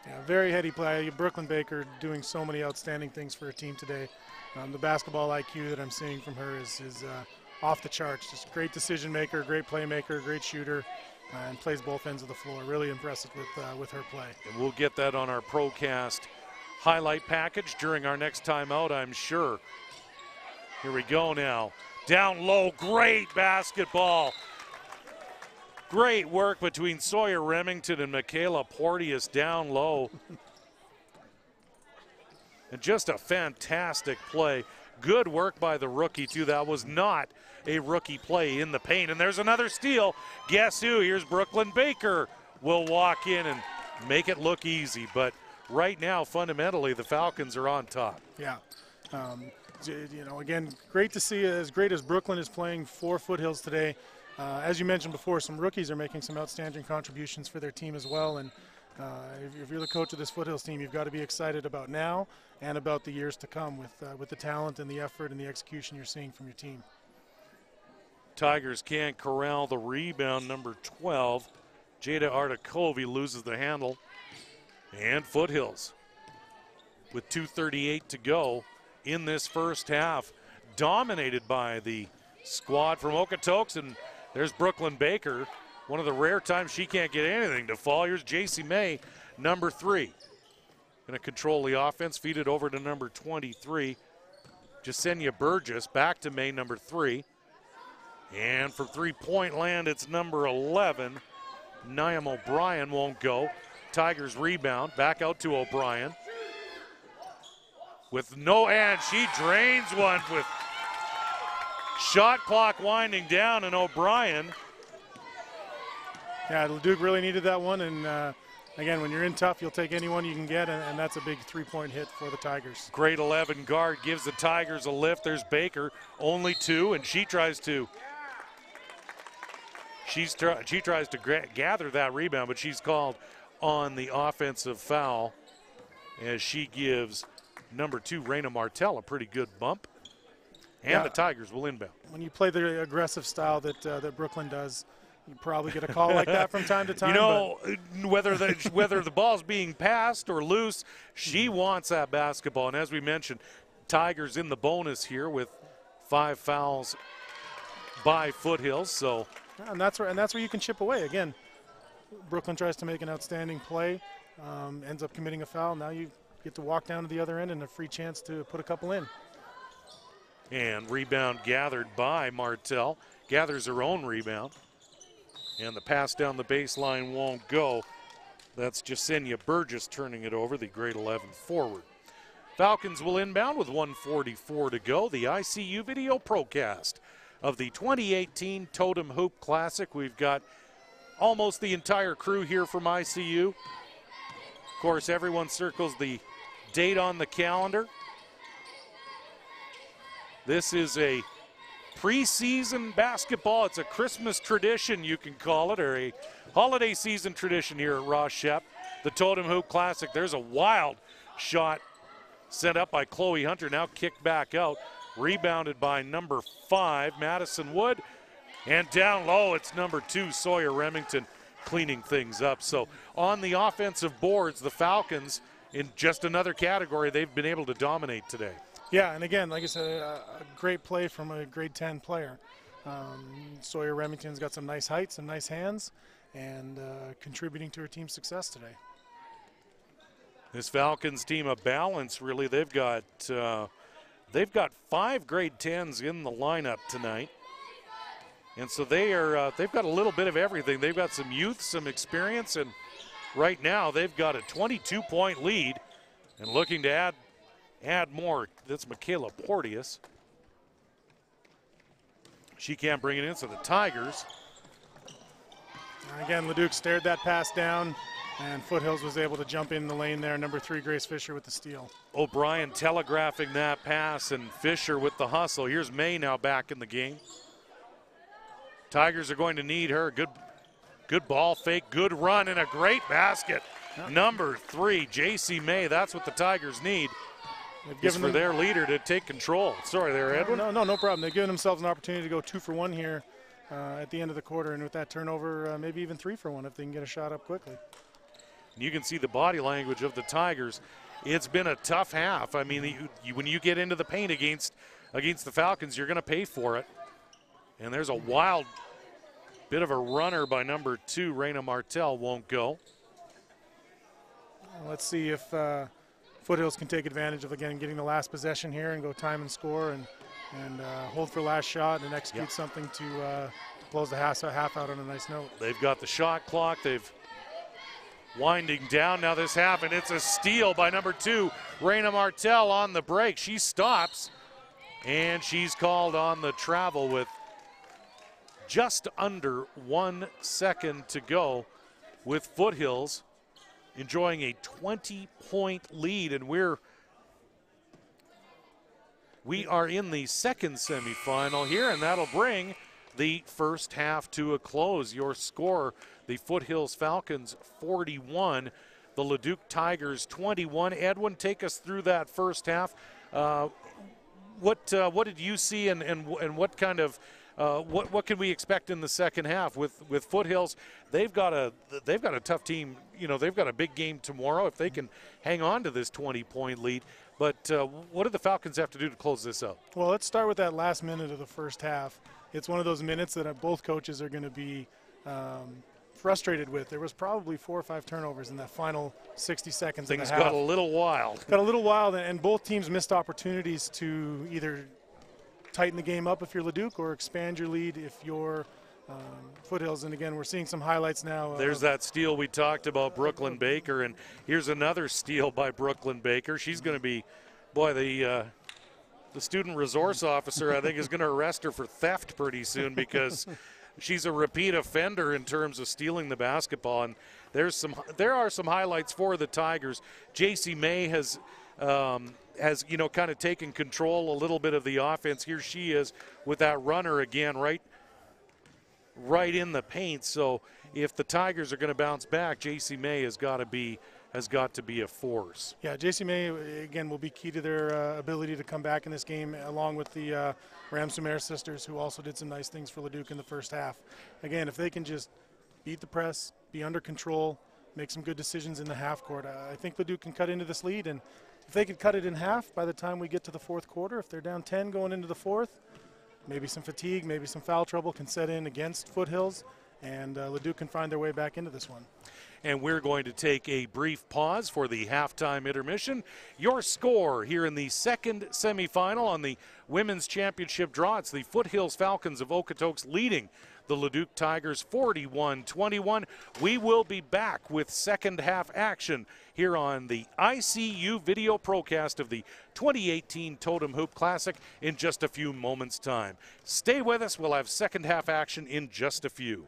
yeah, very heady play. Brooklyn Baker doing so many outstanding things for her team today. The basketball IQ that I'm seeing from her is off the charts. Just a great decision maker, great playmaker, great shooter, and plays both ends of the floor. Really impressive with her play. And we'll get that on our Procast highlight package during our next timeout, I'm sure. Here we go now. Down low, great basketball. Great work between Sawyer Remington and Michaela Porteous down low. And just a fantastic play. Good work by the rookie, too. That was not a rookie play in the paint. And there's another steal. Guess who? Here's Brooklyn Baker. Will walk in and make it look easy. But right now, fundamentally, the Falcons are on top. Yeah. You know, again, great to see as great as Brooklyn is playing for Foothills today. As you mentioned before, some rookies are making some outstanding contributions for their team as well. And if you're the coach of this Foothills team, you've got to be excited about now and about the years to come with the talent and the effort and the execution you're seeing from your team. Tigers can't corral the rebound. Number 12, Jada Artakovi loses the handle. And Foothills with 2:38 to go in this first half, dominated by the squad from Okotoks. And there's Brooklyn Baker, one of the rare times she can't get anything to fall. Here's JC May, number 3. Going to control the offense, feed it over to number 23, Jasenia Burgess, back to May, number 3. And from three-point land, it's number 11, Niam O'Brien won't go. Tigers rebound, back out to O'Brien. With no, and she drains one with shot clock winding down, and O'Brien. Yeah, Leduc really needed that one, and again, when you're in tough, you'll take anyone you can get, and that's a big three-point hit for the Tigers. Grade 11 guard gives the Tigers a lift. There's Baker, only 2, and she tries to gather that rebound, but she's called on the offensive foul as she gives number 2, Raina Martel, a pretty good bump. And the Tigers will inbound. When you play the aggressive style that Brooklyn does, you probably get a call like that from time to time. You know, whether the ball's being passed or loose, she wants that basketball. And as we mentioned, Tigers in the bonus here with 5 fouls by Foothills. So, and that's where you can chip away. Again, Brooklyn tries to make an outstanding play, ends up committing a foul. Now you get to walk down to the other end and a free chance to put a couple in. And rebound gathered by Martel. Gathers her own rebound. And the pass down the baseline won't go. That's Jasenia Burgess turning it over, the grade 11 forward. Falcons will inbound with 1:44 to go. The ICU Video Procast of the 2018 Totem Hoop Classic. We've got almost the entire crew here from ICU. Of course, everyone circles the date on the calendar. This is a preseason basketball. It's a Christmas tradition, you can call it, or a holiday season tradition here at Ross Shep. The Totem Hoop Classic. There's a wild shot set up by Chloe Hunter, now kicked back out. Rebounded by number 5, Madison Wood. And down low, it's number 2, Sawyer Remington, cleaning things up. So on the offensive boards, the Falcons, in just another category, they've been able to dominate today. Yeah, and again, like I said, a great play from a grade 10 player. Sawyer Remington's got some nice height, some nice hands, and contributing to her team's success today. This Falcons team, a balance, really. They've got 5 grade 10s in the lineup tonight. And so they've got a little bit of everything. They've got some youth, some experience, and right now they've got a 22-point lead and looking to add more. That's Michaela Porteous. She can't bring it in, so the Tigers. Again, Leduc stared that pass down, and Foothills was able to jump in the lane there. Number 3, Grace Fisher with the steal. O'Brien telegraphing that pass, and Fisher with the hustle. Here's May now back in the game. Tigers are going to need her. Good ball fake, good run, and a great basket. Number 3, J.C. May. That's what the Tigers need. They've given for their leader to take control. Sorry there, Edwin. No problem. They've given themselves an opportunity to go 2 for 1 here at the end of the quarter, and with that turnover, maybe even 3 for 1 if they can get a shot up quickly. You can see the body language of the Tigers. It's been a tough half. I mean, when you get into the paint against the Falcons, you're going to pay for it. And there's a wild bit of a runner by number 2, Raina Martel, won't go. Let's see if Foothills can take advantage of, again, getting the last possession here and go time and score and hold for last shot and execute something to close the half out on a nice note. They've got the shot clock. They've winding down now this half, and it's a steal by number 2, Raina Martel on the break. She stops, and she's called on the travel with just under 1 second to go, with Foothills enjoying a 20-point lead, and we are in the second semifinal here, and that'll bring the first half to a close. Your score: the Foothills Falcons 41, the Leduc Tigers 21. Edwin, take us through that first half. What did you see, and what kind of what can we expect in the second half with Foothills? They've got a tough team. You know, they've got a big game tomorrow if they can hang on to this 20-point lead. But what do the Falcons have to do to close this up? Well, let's start with that last minute of the first half. It's one of those minutes that both coaches are going to be frustrated with. There was probably 4 or 5 turnovers in that final 60 seconds. Things got a little wild. Got a little wild, and both teams missed opportunities to either tighten the game up if you're Leduc or expand your lead if you're Foothills. And again, we're seeing some highlights now. There's that steal we talked about, Brooklyn Baker, and here's another steal by Brooklyn Baker. She's going to be, boy, the student resource officer, I think, is going to arrest her for theft pretty soon because she's a repeat offender in terms of stealing the basketball. And there are some highlights for the Tigers. J.C. May has kind of taken control a little bit of the offense. Here she is with that runner again, right in the paint. So if the Tigers are going to bounce back, J.C. May has got to be a force. Yeah, J.C. May, again, will be key to their ability to come back in this game, along with the Ramsumer sisters, who also did some nice things for Leduc in the first half. Again, if they can just beat the press, be under control, make some good decisions in the half court, I think Leduc can cut into this lead. And if they could cut it in half by the time we get to the fourth quarter, if they're down 10 going into the fourth, maybe some fatigue, maybe some foul trouble can set in against Foothills, and Leduc can find their way back into this one. And we're going to take a brief pause for the halftime intermission. Your score here in the second semifinal on the women's championship draw. It's the Foothills Falcons of Okotoks leading the Leduc Tigers 41-21. We will be back with second half action here on the ICU video procast of the 2018 Totem Hoop Classic in just a few moments' time. Stay with us. We'll have second half action in just a few.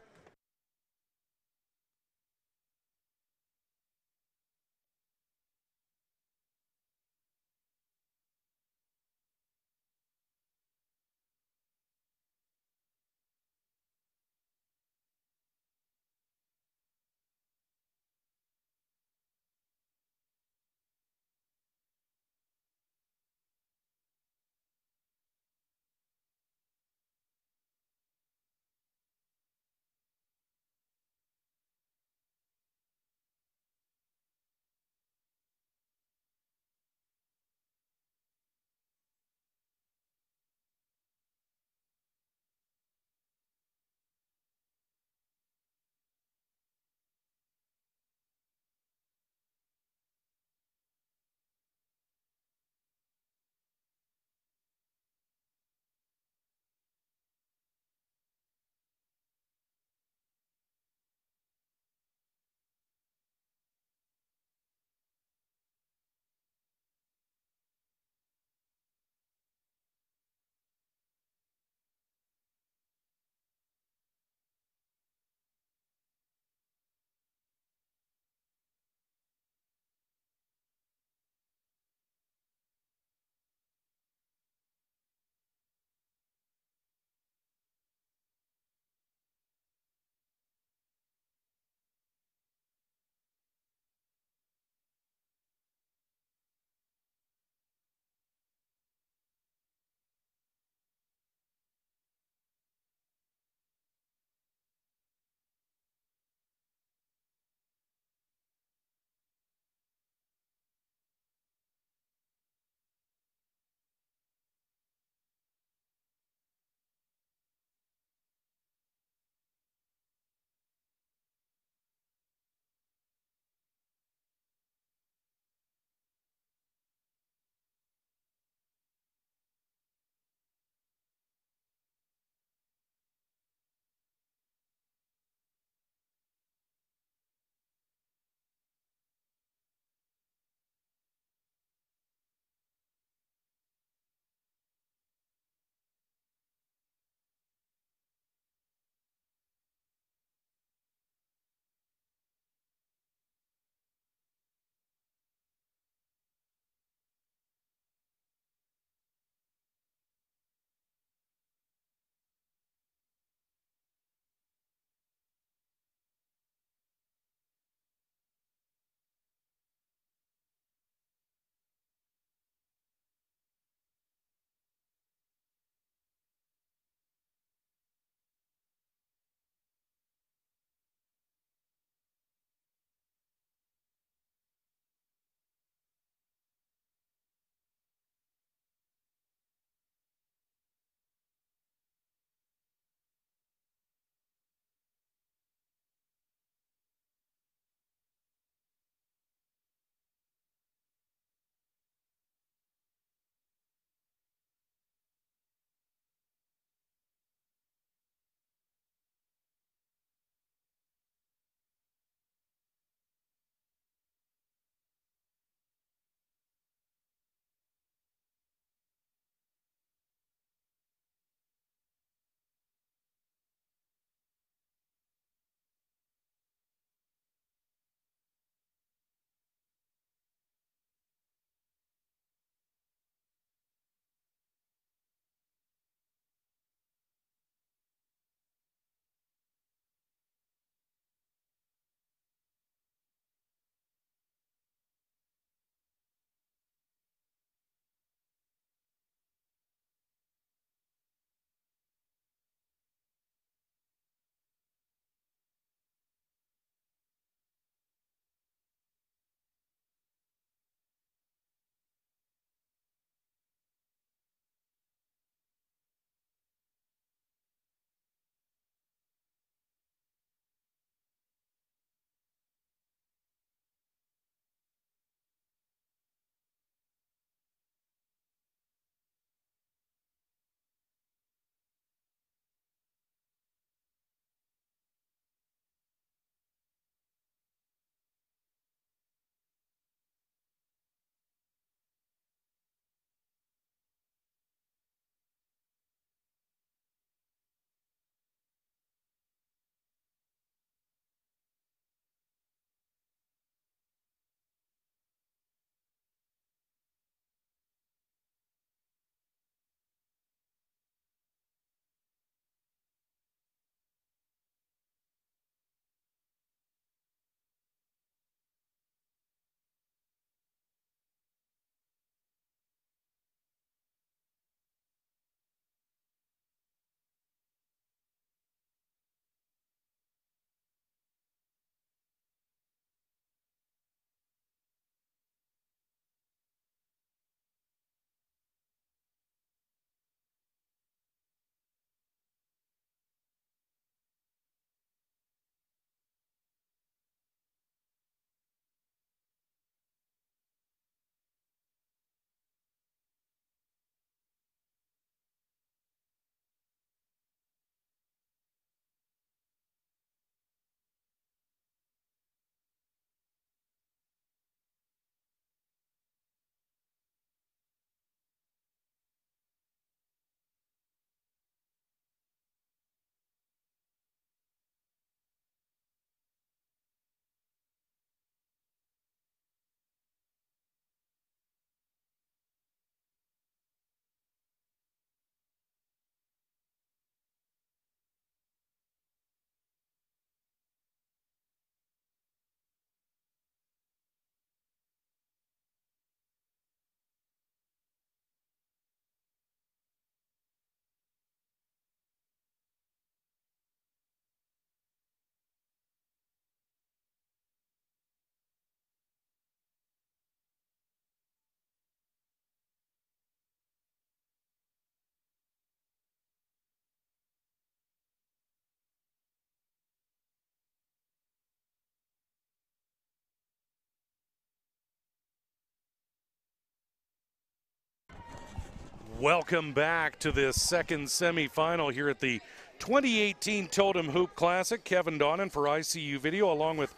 Welcome back to this second semifinal here at the 2018 Totem Hoop Classic. Kevin Donnan for ICU Video, along with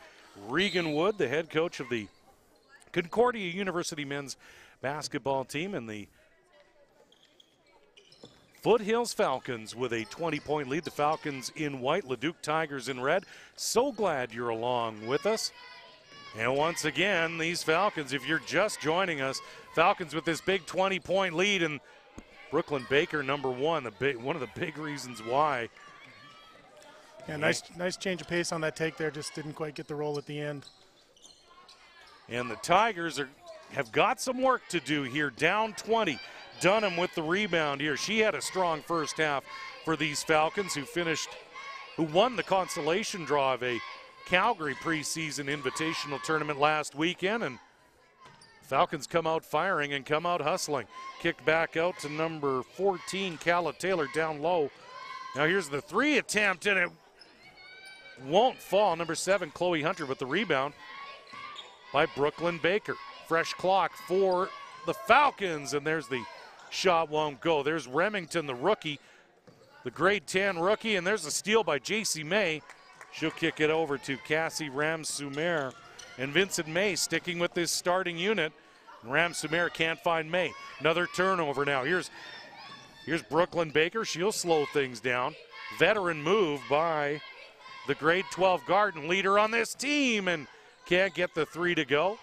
Regan Wood, the head coach of the Concordia University men's basketball team, and the Foothills Falcons with a 20-point lead. The Falcons in white, Leduc Tigers in red. So glad you're along with us. And once again, these Falcons, if you're just joining us, Falcons with this big 20-point lead, and Brooklyn Baker, number one, one of the big reasons why. Yeah, nice change of pace on that take there. Just didn't quite get the roll at the end. And the Tigers have got some work to do here, down 20. Dunham with the rebound here. She had a strong first half for these Falcons, who won the consolation draw of a Calgary preseason invitational tournament last weekend, and Falcons come out firing and come out hustling. Kicked back out to number 14, Calla Taylor, down low. Now here's the three attempt, and it won't fall. Number 7, Chloe Hunter with the rebound by Brooklyn Baker. Fresh clock for the Falcons, and there's the shot won't go. There's Remington, the rookie, the grade 10 rookie, and there's a steal by J.C. May. She'll kick it over to Cassie Ramsumer. And Vincent May sticking with this starting unit. Ramsumer can't find May. Another turnover now. Here's Brooklyn Baker. She'll slow things down. Veteran move by the grade 12 Garden leader on this team, and can't get the three to go.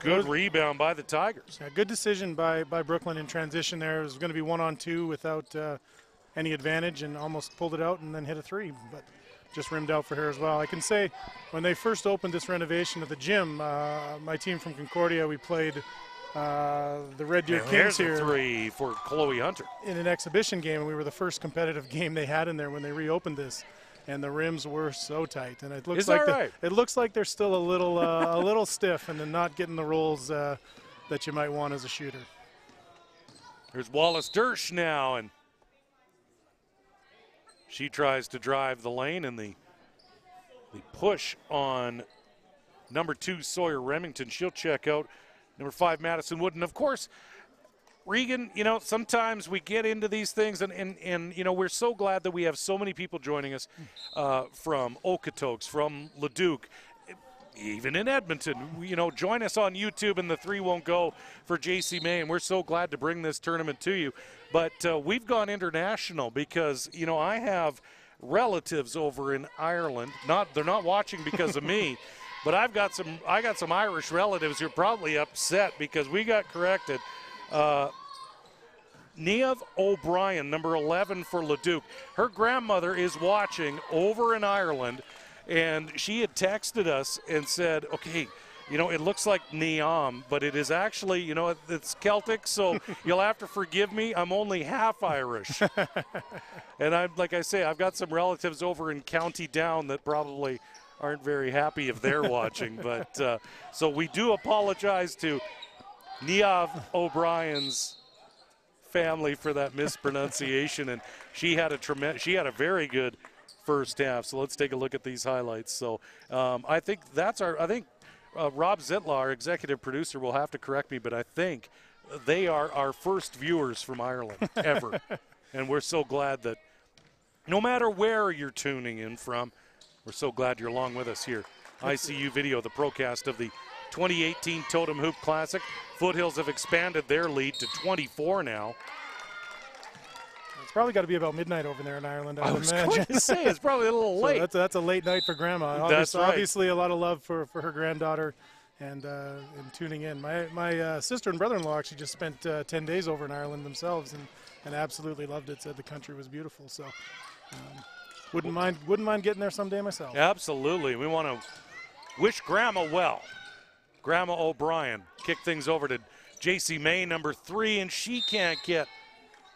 Good rebound by the Tigers. Yeah, good decision by Brooklyn in transition there. It was going to be 1-on-2 without any advantage, and almost pulled it out and then hit a three, but just rimmed out for her as well. I can say when they first opened this renovation of the gym, my team from Concordia, we played the Red Deer Kings here. There's a three for Chloe Hunter. In an exhibition game, and we were the first competitive game they had in there when they reopened this. And the rims were so tight, and it looks it looks like they're still a little stiff, and they're not getting the rolls that you might want as a shooter. There's Wallace Dersch now, and she tries to drive the lane, and the push on number 2 Sawyer Remington. She'll check out. Number 5 Madison Wood, and of course, Regan, you know, sometimes we get into these things, and you know, we're so glad that we have so many people joining us from Okotoks, from Leduc, even in Edmonton. You know, join us on YouTube, and the three won't go for J.C. May, and we're so glad to bring this tournament to you. But we've gone international because, you know, I have relatives over in Ireland. They're not watching because of me. But I got some Irish relatives who are probably upset because we got corrected. Niamh O'Brien, number 11 for Leduc. Her grandmother is watching over in Ireland, and she had texted us and said, okay, you know, it looks like Niamh, but it is actually, you know, it's Celtic, so you'll have to forgive me. I'm only half Irish. And like I say, I've got some relatives over in County Down that probably aren't very happy if they're watching. But so we do apologize to Niamh O'Brien's family for that mispronunciation, and she had a very good first half. So let's take a look at these highlights. So I think Rob Zitlaw, our executive producer, will have to correct me, but I think they are our first viewers from Ireland ever. And we're so glad that no matter where you're tuning in from, we're so glad you're along with us here. ICU Video, the procast of the 2018 Totem Hoop Classic. Foothills have expanded their lead to 24 now. It's probably got to be about midnight over there in Ireland, I would was imagine. going to say, it's probably a little late. So that's a late night for Grandma. That's right. Obviously a lot of love for her granddaughter and tuning in. My sister and brother-in-law actually just spent 10 days over in Ireland themselves and absolutely loved it, said the country was beautiful. So wouldn't mind getting there someday myself. Absolutely. We want to wish Grandma well. Grandma O'Brien kick things over to J.C. May, number 3, and she can't get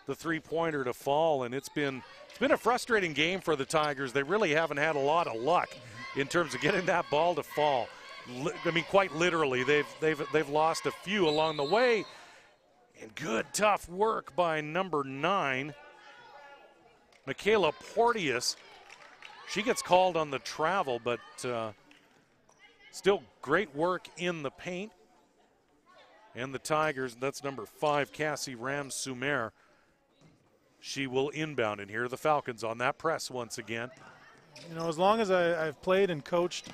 the three-pointer to fall. And it's been a frustrating game for the Tigers. They really haven't had a lot of luck in terms of getting that ball to fall. I mean, quite literally, they've lost a few along the way. And good, tough work by number 9, Michaela Porteous. She gets called on the travel, but still great work in the paint. And the Tigers, that's number 5, Cassie Rams-Sumer. She will inbound, and here are the Falcons on that press once again. You know, as long as I've played and coached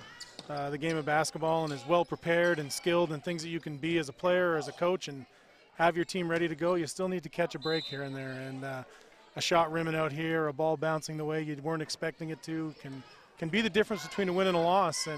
the game of basketball and is well prepared and skilled and things that you can be as a player or as a coach and have your team ready to go, you still need to catch a break here and there. And a shot rimming out here, a ball bouncing the way you weren't expecting it to can be the difference between a win and a loss.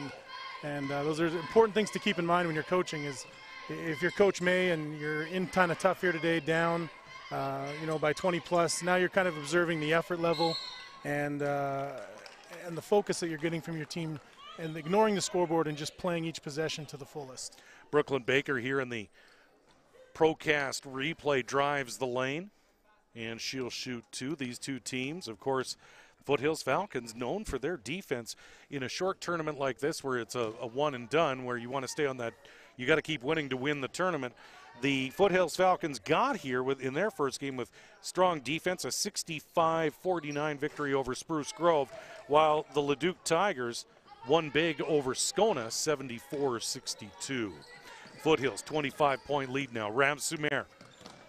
And those are important things to keep in mind when you're coaching. Is if you're Coach May and you're in kind of tough here today, down, you know, by 20 plus, now you're kind of observing the effort level and the focus that you're getting from your team and ignoring the scoreboard and just playing each possession to the fullest. Brooklyn Baker here in the Procast replay drives the lane, and she'll shoot 2. These two teams, of course, Foothills Falcons known for their defense in a short tournament like this where it's a one and done, where you want to stay on that, you got to keep winning to win the tournament. The Foothills Falcons got here in their first game with strong defense, a 65-49 victory over Spruce Grove, while the Leduc Tigers won big over Scona, 74-62. Foothills 25-point lead now. Rams-Sumer.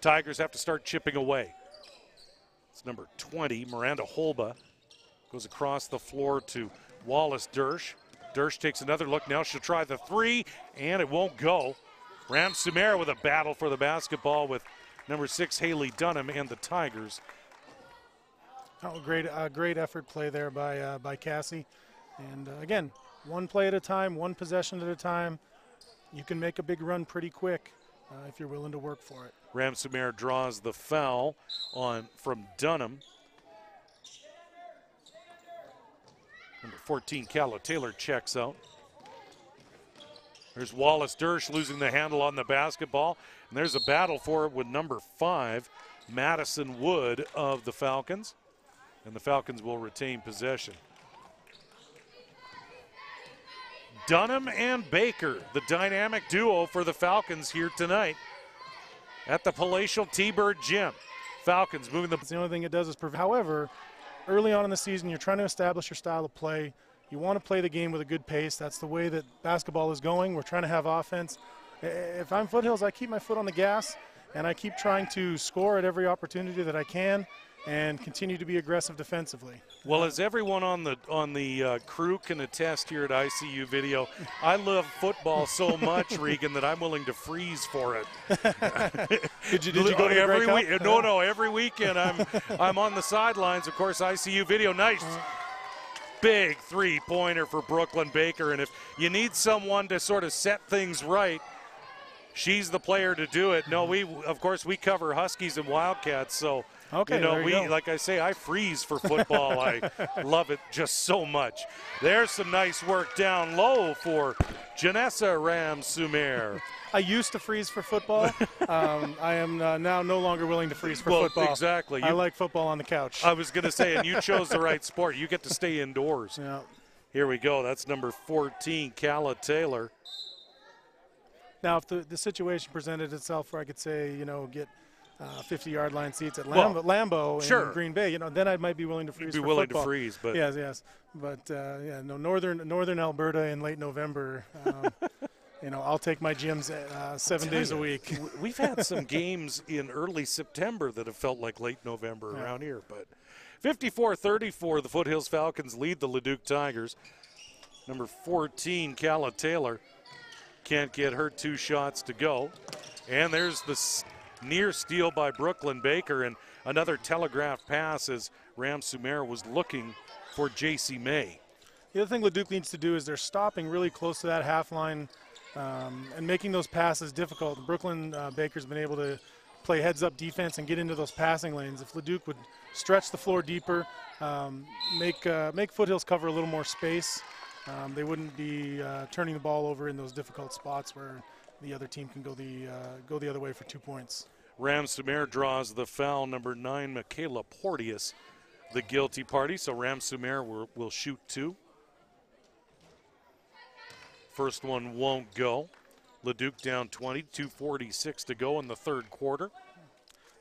Tigers have to start chipping away. It's number 20, Miranda Holba. Goes across the floor to Wallace Dersh. Dersh takes another look. Now she'll try the 3, and it won't go. Rams-Sumer with a battle for the basketball with number 6, Haley Dunham, and the Tigers. Oh, great effort play there by Cassie. And again, one play at a time, one possession at a time. You can make a big run pretty quick if you're willing to work for it. Rams-Sumer draws the foul from Dunham. Number 14, Calla Taylor checks out. There's Wallace Dersh losing the handle on the basketball. And there's a battle for it with number 5, Madison Wood of the Falcons. And the Falcons will retain possession. Dunham and Baker, the dynamic duo for the Falcons here tonight at the palatial T-Bird Gym. Falcons moving the... The only thing it does is... However, early on in the season, you're trying to establish your style of play. You want to play the game with a good pace. That's the way that basketball is going. We're trying to have offense. If I'm Foothills, I keep my foot on the gas, and I keep trying to score at every opportunity that I can and continue to be aggressive defensively. Well, as everyone on the crew can attest here at ICU Video, I love football so much, Regan, that I'm willing to freeze for it. Did you go to every week? No, every weekend I'm on the sidelines. Of course, ICU Video, nice. Big three-pointer for Brooklyn Baker, and if you need someone to sort of set things right, she's the player to do it. No, of course we cover Huskies and Wildcats, so okay, you know, go. like I say, I freeze for football. I love it just so much. There's some nice work down low for Janessa Rams-Sumer. I used to freeze for football. I am now no longer willing to freeze for football. Exactly. I like football on the couch. I was going to say, and you chose the right sport. You get to stay indoors. Yeah. Here we go. That's number 14, Calla Taylor. Now, if the situation presented itself where I could say, you know, get 50-yard line seats at Lambeau sure. in Green Bay, you know, then I might be willing to freeze. You'd be for willing football. to freeze, but yes. But yeah, no, northern Alberta in late November. You know, I'll take my gyms 7 days a week. We've had some games in early September that have felt like late November around here, but 54-34, the Foothills Falcons lead the Leduc Tigers. Number 14, Calla Taylor, can't get her 2 shots to go. And there's the near steal by Brooklyn Baker, and another telegraph pass as Rams-Sumer was looking for J.C. May. The other thing Leduc needs to do is they're stopping really close to that half line and making those passes difficult. Brooklyn Baker's been able to play heads-up defense and get into those passing lanes. If Leduc would stretch the floor deeper, make Foothills cover a little more space, they wouldn't be turning the ball over in those difficult spots where the other team can go the other way for 2 points. Rams-Sumer draws the foul. Number 9, Michaela Porteous, the guilty party. So Rams-Sumer will shoot 2. First one won't go. Leduc down 20, 2:46 to go in the third quarter.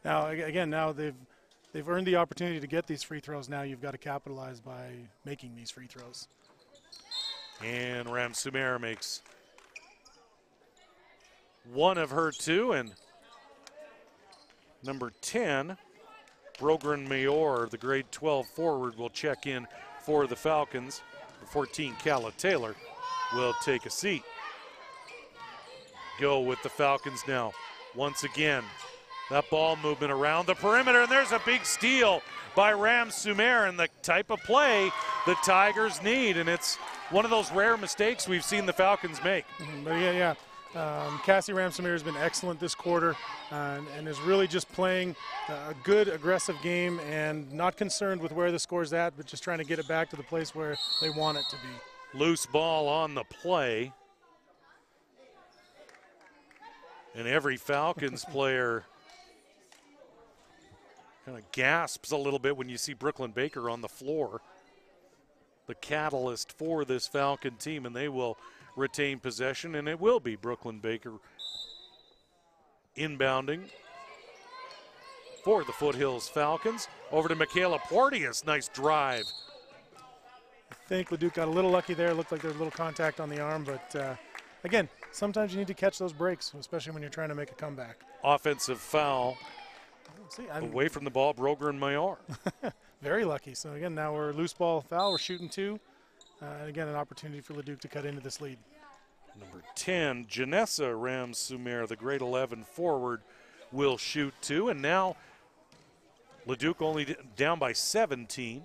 Now, again, they've earned the opportunity to get these free throws. Now you've got to capitalize by making these free throws. And Rams-Sumer makes one of her two, and number 10, Brogren Mayor, the grade 12 forward, will check in for the Falcons. 14, Calla Taylor, will take a seat. Go with the Falcons now. Once again, that ball movement around the perimeter, and there's a big steal by Ram Sumer, and the type of play the Tigers need, and it's one of those rare mistakes we've seen the Falcons make. But yeah. Cassie Ramsomere has been excellent this quarter and is really just playing a good, aggressive game and not concerned with where the score's at, but just trying to get it back to the place where they want it to be. Loose ball on the play. And every Falcons player kind of gasps a little bit when you see Brooklyn Baker on the floor, the catalyst for this Falcon team, and they will retain possession, and it will be Brooklyn Baker inbounding for the Foothills Falcons. Over to Michaela Porteous, nice drive. I think Leduc got a little lucky there. It looked like there was a little contact on the arm, but again, sometimes you need to catch those breaks, especially when you're trying to make a comeback. Offensive foul. Away from the ball, Brogren Mayor. Very lucky. So again, now we're loose ball foul. We're shooting two. And again, an opportunity for Leduc to cut into this lead. Number 10, Janessa Ram-Sumer, the grade 11 forward, will shoot two. And now Leduc only down by 17.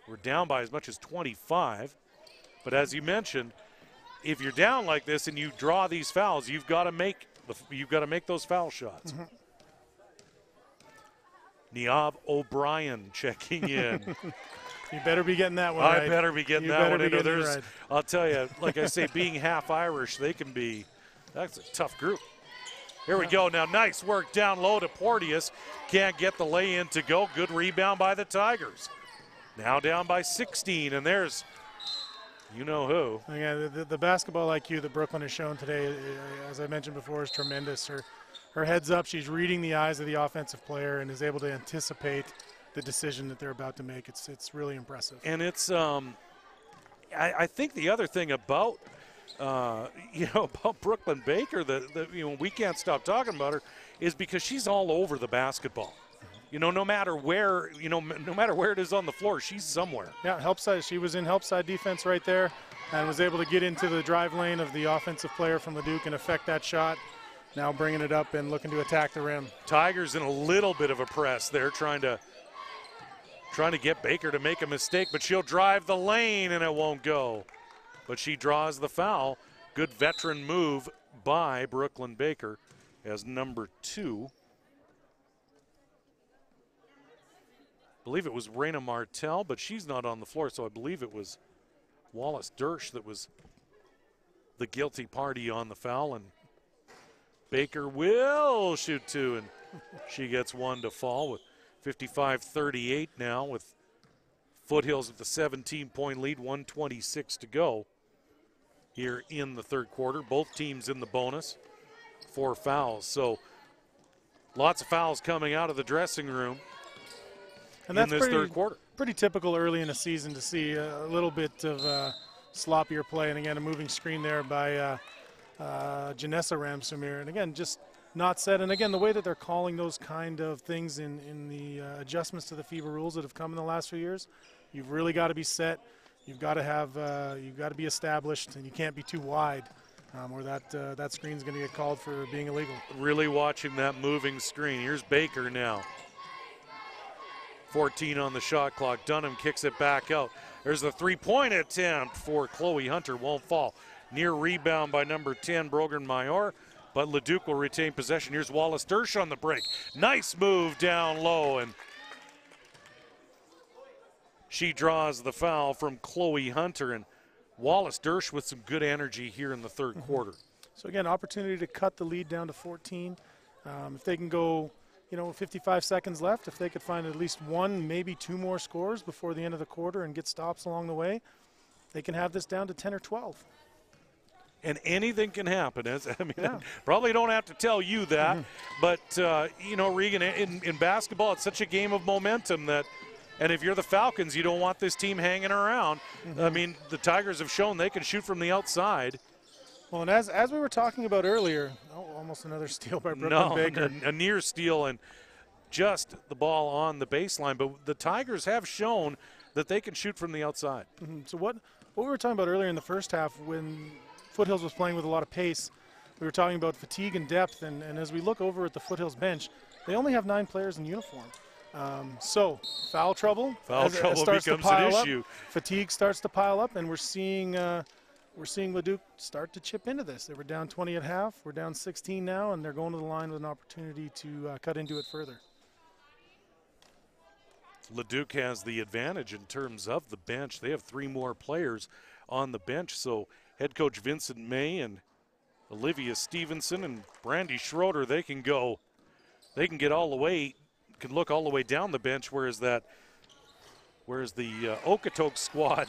We're down by as much as 25. But as you mentioned, if you're down like this and you draw these fouls, you've got to make those foul shots. Mm-hmm. Niamh O'Brien checking in. You better be getting that one right. I better be getting that one in. Right. I'll tell you, like I say, being half Irish, that's a tough group. Here we go. Now, nice work down low to Porteous. Can't get the lay-in to go. Good rebound by the Tigers. Now down by 16, and there's you-know-who. Yeah, the basketball IQ that Brooklyn has shown today, as I mentioned before, is tremendous. Her head's up. She's reading the eyes of the offensive player and is able to anticipate the decision that they're about to make. It's really impressive. And it's I think the other thing about about Brooklyn Baker that we can't stop talking about her is because she's all over the basketball. No matter where it is on the floor, she's somewhere. Yeah, help side. She was in help side defense right there and was able to get into the drive lane of the offensive player from Leduc and affect that shot. Now bringing it up and looking to attack the rim. Tigers in a little bit of a press there, trying to get Baker to make a mistake, but she'll drive the lane and it won't go. But she draws the foul. Good veteran move by Brooklyn Baker as number 2. I believe it was Raina Martel, but she's not on the floor, so I believe it was Wallace Dersch that was the guilty party on the foul, and Baker will shoot two, and she gets one to fall with 55-38 now, with Foothills with the 17-point lead, 1:26 to go here in the third quarter. Both teams in the bonus, 4 fouls. So lots of fouls coming out of the dressing room and that's in this third quarter. Pretty typical early in the season to see a little bit of sloppier play. And again, a moving screen there by Janessa Ram-Sumer. And again, just not set. And again, the way that they're calling those kind of things in the adjustments to the FIBA rules that have come in the last few years, you've really got to be set. You've got to have, you've got to be established, and you can't be too wide, or that screen's going to get called for being illegal. Really watching that moving screen. Here's Baker now. 14 on the shot clock. Dunham kicks it back out. There's the three-point attempt for Chloe Hunter. Won't fall. Near rebound by number 10, Brogren Mayor, but Leduc will retain possession. Here's Wallace Dersch on the break. Nice move down low, and she draws the foul from Chloe Hunter, and Wallace Dersch with some good energy here in the third quarter. So again, opportunity to cut the lead down to 14. If they can go, 55 seconds left, if they could find at least one, maybe 2 more scores before the end of the quarter and get stops along the way, they can have this down to 10 or 12. And anything can happen. I probably don't have to tell you that, but, Regan, in basketball, it's such a game of momentum that, and if you're the Falcons, you don't want this team hanging around. I mean, the Tigers have shown they can shoot from the outside. Well, and as we were talking about earlier, almost another steal by Brooklyn Baker. A near steal and just the ball on the baseline. But the Tigers have shown that they can shoot from the outside. So what we were talking about earlier in the first half, when Foothills was playing with a lot of pace, we were talking about fatigue and depth. And as we look over at the Foothills bench, they only have 9 players in uniform. So foul trouble. Foul trouble becomes an issue. Fatigue starts to pile up, and we're seeing Leduc start to chip into this. They were down 20 at half. We're down 16 now, and they're going to the line with an opportunity to cut into it further. Leduc has the advantage in terms of the bench. They have 3 more players on the bench, so head coach Vincent May and Olivia Stevenson and Brandy Schroeder, they can get all the way, can look all the way down the bench, whereas the Okotoks squad.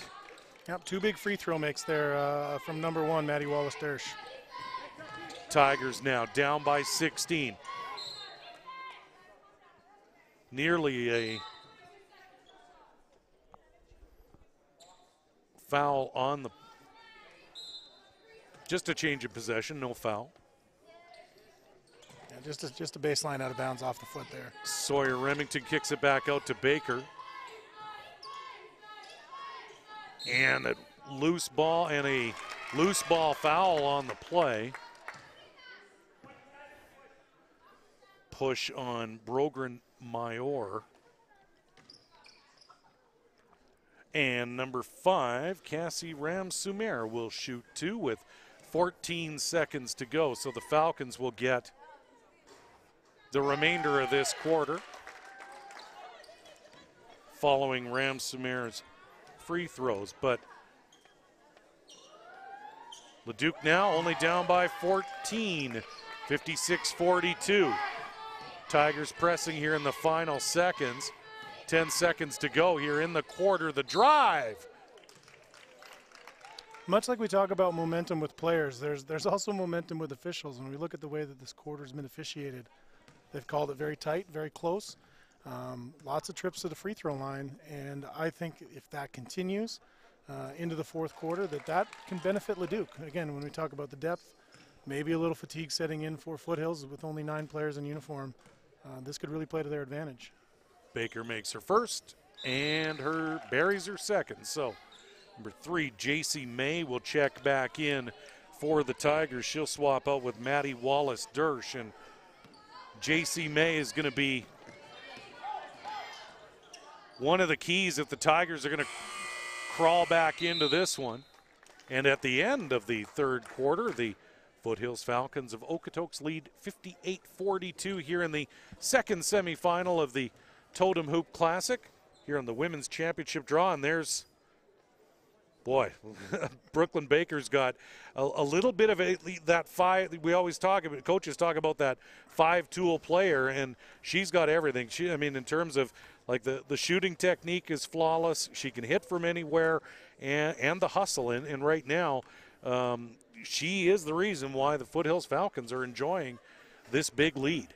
Yep, 2 big free throw makes there from number 1, Maddie Wallace-Dersch. Tigers now down by 16. Nearly a foul on the, just a change of possession, no foul. Yeah, just a baseline out of bounds off the foot there. Sawyer Remington kicks it back out to Baker. And a loose ball foul on the play. Push on Brogren Mayor. And number 5, Cassie Ram-Sumer will shoot 2 with 14 seconds to go. So the Falcons will get the remainder of this quarter following Ram-Sumer's free throws. But Leduc now only down by 14, 56-42. Tigers pressing here in the final seconds. 10 seconds to go here in the quarter. The drive. Much like we talk about momentum with players, there's also momentum with officials. When we look at the way that this quarter's been officiated, they've called it very tight, very close. Lots of trips to the free throw line, and I think if that continues into the fourth quarter, that can benefit Leduc. Again, when we talk about the depth, maybe a little fatigue setting in for Foothills with only 9 players in uniform. This could really play to their advantage. Baker makes her first, and her buries her second. So number 3, J.C. May, will check back in for the Tigers. She'll swap out with Maddie Wallace-Dersch, and J.C. May is going to be one of the keys if the Tigers are going to crawl back into this one. And at the end of the third quarter, the Foothills Falcons of Okotoks lead 58-42 here in the second semifinal of the Totem Hoop Classic here on the Women's Championship draw. And there's, boy, Brooklyn Baker's got a little bit of that 5. We always talk about, coaches talk about that 5-tool player, and she's got everything. I mean, in terms of like the shooting technique is flawless. She can hit from anywhere, and the hustle. And right now, she is the reason why the Foothills Falcons are enjoying this big lead.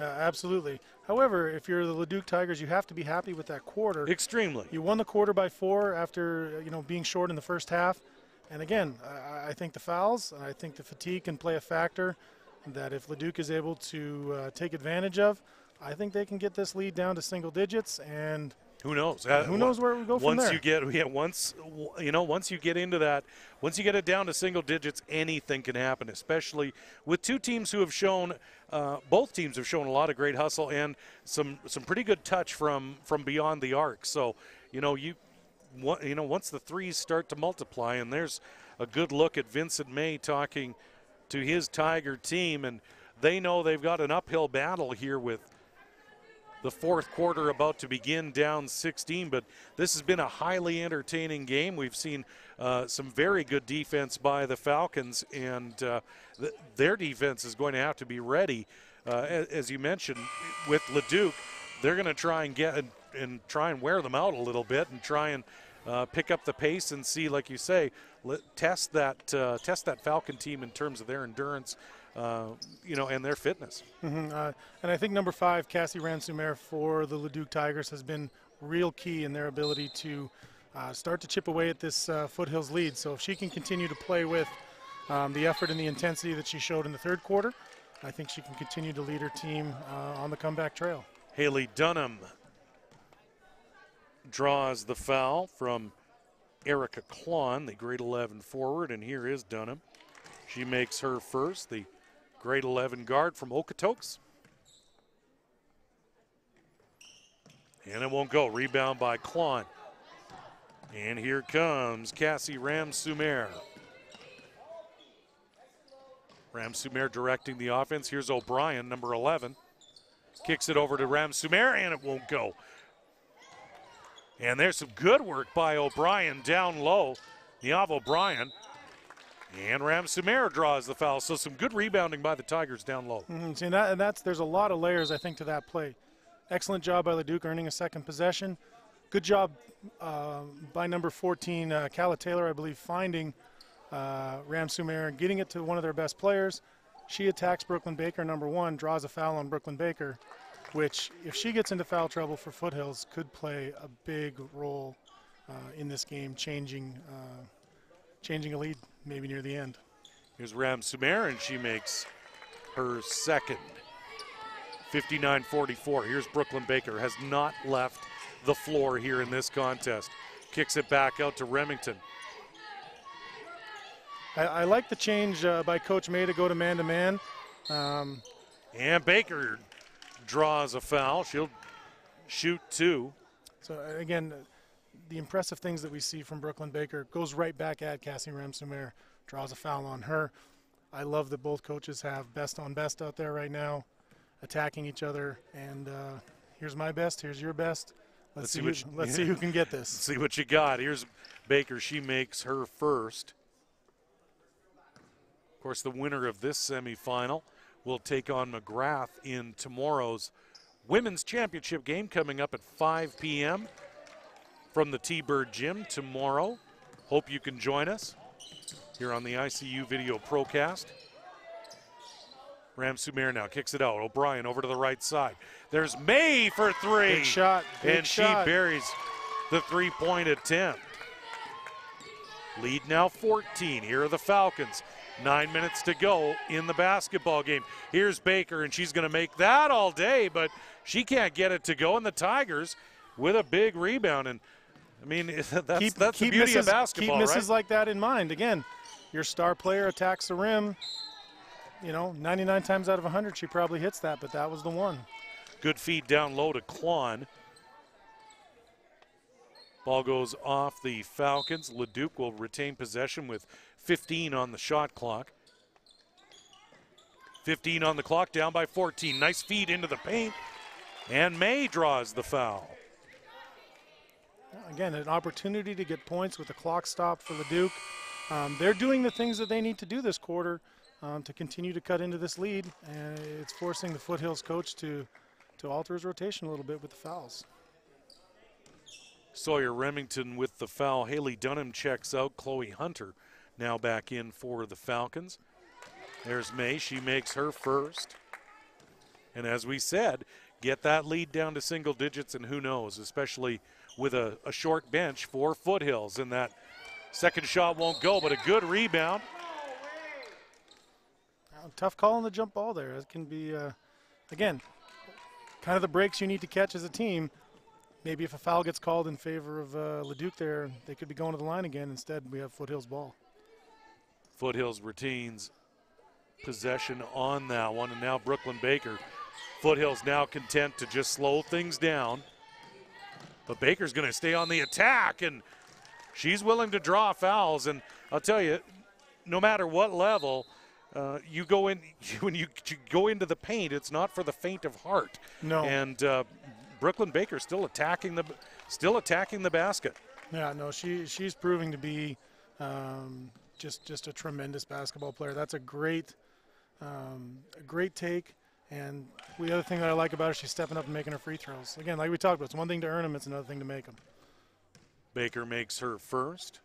Absolutely. However, if you're the Leduc Tigers, you have to be happy with that quarter. Extremely. You won the quarter by 4 after being short in the first half. And again, I think the fouls, and I think the fatigue can play a factor that if Leduc is able to take advantage of, I think they can get this lead down to single digits. And who knows? Who knows where we go from there? Once you get into that, once you get it down to single digits, anything can happen. Especially with 2 teams who have shown, both teams have shown a lot of great hustle and some pretty good touch from beyond the arc. So once the threes start to multiply, and there's a good look at Vincent May talking to his Tiger team, and they know they've got an uphill battle here with the fourth quarter about to begin, down 16, but this has been a highly entertaining game. We've seen some very good defense by the Falcons, and their defense is going to have to be ready. As you mentioned, with Leduc, they're going to try and get and try and wear them out a little bit and try and pick up the pace and see, like you say, test that Falcon team in terms of their endurance. And their fitness. And I think number 5, Cassie Ram-Sumer for the Leduc Tigers, has been real key in their ability to start to chip away at this Foothills lead. So if she can continue to play with the effort and the intensity that she showed in the third quarter, I think she can continue to lead her team on the comeback trail. Haley Dunham draws the foul from Erica Klon, the grade 11 forward, and here is Dunham. She makes her first, the grade 11 guard from Okotoks. And it won't go. Rebound by Klon. And here comes Cassie Ramsumer. Ramsumer directing the offense. Here's O'Brien, number 11. Kicks it over to Ramsumer, and it won't go. And there's some good work by O'Brien down low. Niamh O'Brien. And Ramsumer draws the foul. So some good rebounding by the Tigers down low. See, there's a lot of layers, I think, to that play. Excellent job by Leduc earning a second possession. Good job by number 14, Calla Taylor, I believe, finding Ramsumer and getting it to one of their best players. She attacks Brooklyn Baker, number 1, draws a foul on Brooklyn Baker, which, if she gets into foul trouble for Foothills, could play a big role in this game, changing a lead maybe near the end. Here's Ramsumer, and she makes her second. 59-44. Here's Brooklyn Baker, has not left the floor here in this contest. Kicks it back out to Remington. I like the change by Coach May to go to man-to-man. And Baker draws a foul. She'll shoot 2. So, again, the impressive things that we see from Brooklyn Baker goes right back at Cassie Ramsumer, draws a foul on her. I love that both coaches have best on best out there right now, attacking each other. And here's my best, here's your best. Let's see who can get this. See what you got. Here's Baker. She makes her first. Of course, the winner of this semifinal will take on McGrath in tomorrow's women's championship game, coming up at 5 p.m. from the T-Bird Gym tomorrow. Hope you can join us here on the ICU Video Procast. Ramsumer now kicks it out. O'Brien over to the right side. There's May for 3. Big shot. And she buries the three-point attempt. Lead now 14. Here are the Falcons. 9 minutes to go in the basketball game. Here's Baker, and she's going to make that all day, but she can't get it to go. And the Tigers with a big rebound. And, I mean, that's the beauty of basketball, keep misses right? like that in mind. Again, your star player attacks the rim. 99 times out of 100, she probably hits that, but that was the one. Good feed down low to Klon. Ball goes off the Falcons. Leduc will retain possession with 15 on the shot clock. 15 on the clock, down by 14. Nice feed into the paint, and May draws the foul. Again, an opportunity to get points with the clock stopped for Leduc. They're doing the things that they need to do this quarter to continue to cut into this lead, and it's forcing the Foothills coach to alter his rotation a little bit with the fouls. Sawyer Remington with the foul. Haley Dunham checks out. Chloe Hunter now back in for the Falcons. There's May. She makes her first. And as we said, get that lead down to single digits, and who knows, especially with a short bench for Foothills. And that second shot won't go, but a good rebound. Tough call on the jump ball there. It can be, again, kind of the breaks you need to catch as a team. Maybe if a foul gets called in favor of Leduc there, they could be going to the line again. Instead, we have Foothills ball. Foothills retains possession on that one, and now Brooklyn Baker. Foothills now content to just slow things down. But Baker's going to stay on the attack, and she's willing to draw fouls. And I'll tell you, no matter what level, you go in when you go into the paint, it's not for the faint of heart. No. And Brooklyn Baker still attacking the basket. Yeah, no, she's proving to be just a tremendous basketball player. That's a great take. And the other thing that I like about her, she's stepping up and making her free throws. Again, like we talked about, it's one thing to earn them, it's another thing to make them. Baker makes her first.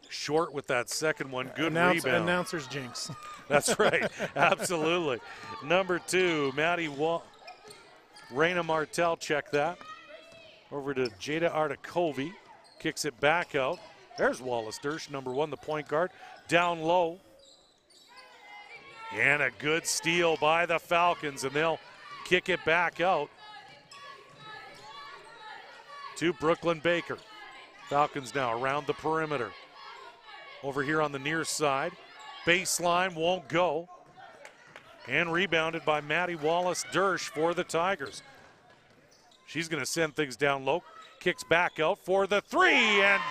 Short with that second one. Good rebound. Announcer's jinx. That's right. Absolutely. Number 2, Maddie Raina Martel, check that. Over to Jada Artakovi. Kicks it back out. There's Wallace Dersch, number 1, the point guard, down low. And a good steal by the Falcons, and they'll kick it back out to Brooklyn Baker. Falcons now around the perimeter. Over here on the near side. Baseline won't go. And rebounded by Maddie Wallace Dersch for the Tigers. She's going to send things down low. Kicks back out for the 3, and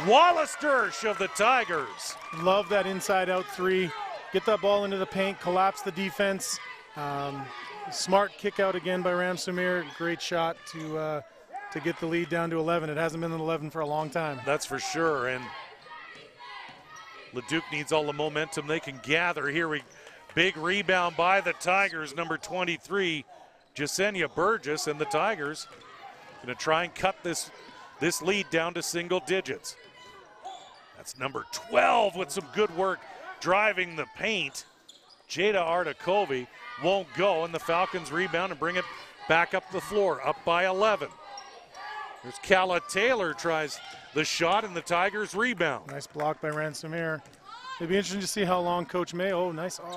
Wallace Dersch of the Tigers. Love that inside-out 3. Get that ball into the paint, collapse the defense. Smart kick out again by Ramsumir. Great shot to get the lead down to 11. It hasn't been an 11 for a long time. That's for sure. And Leduc needs all the momentum they can gather. Here big rebound by the Tigers, number 23, Jasenia Burgess, and the Tigers going to try and cut this lead down to single digits. That's number 12 with some good work driving the paint. Jada Artakovi won't go, and the Falcons rebound and bring it back up the floor, up by 11. There's Calla Taylor, tries the shot, and the Tigers rebound. Nice block by Ransomere. It'd be interesting to see how long Coach May, interesting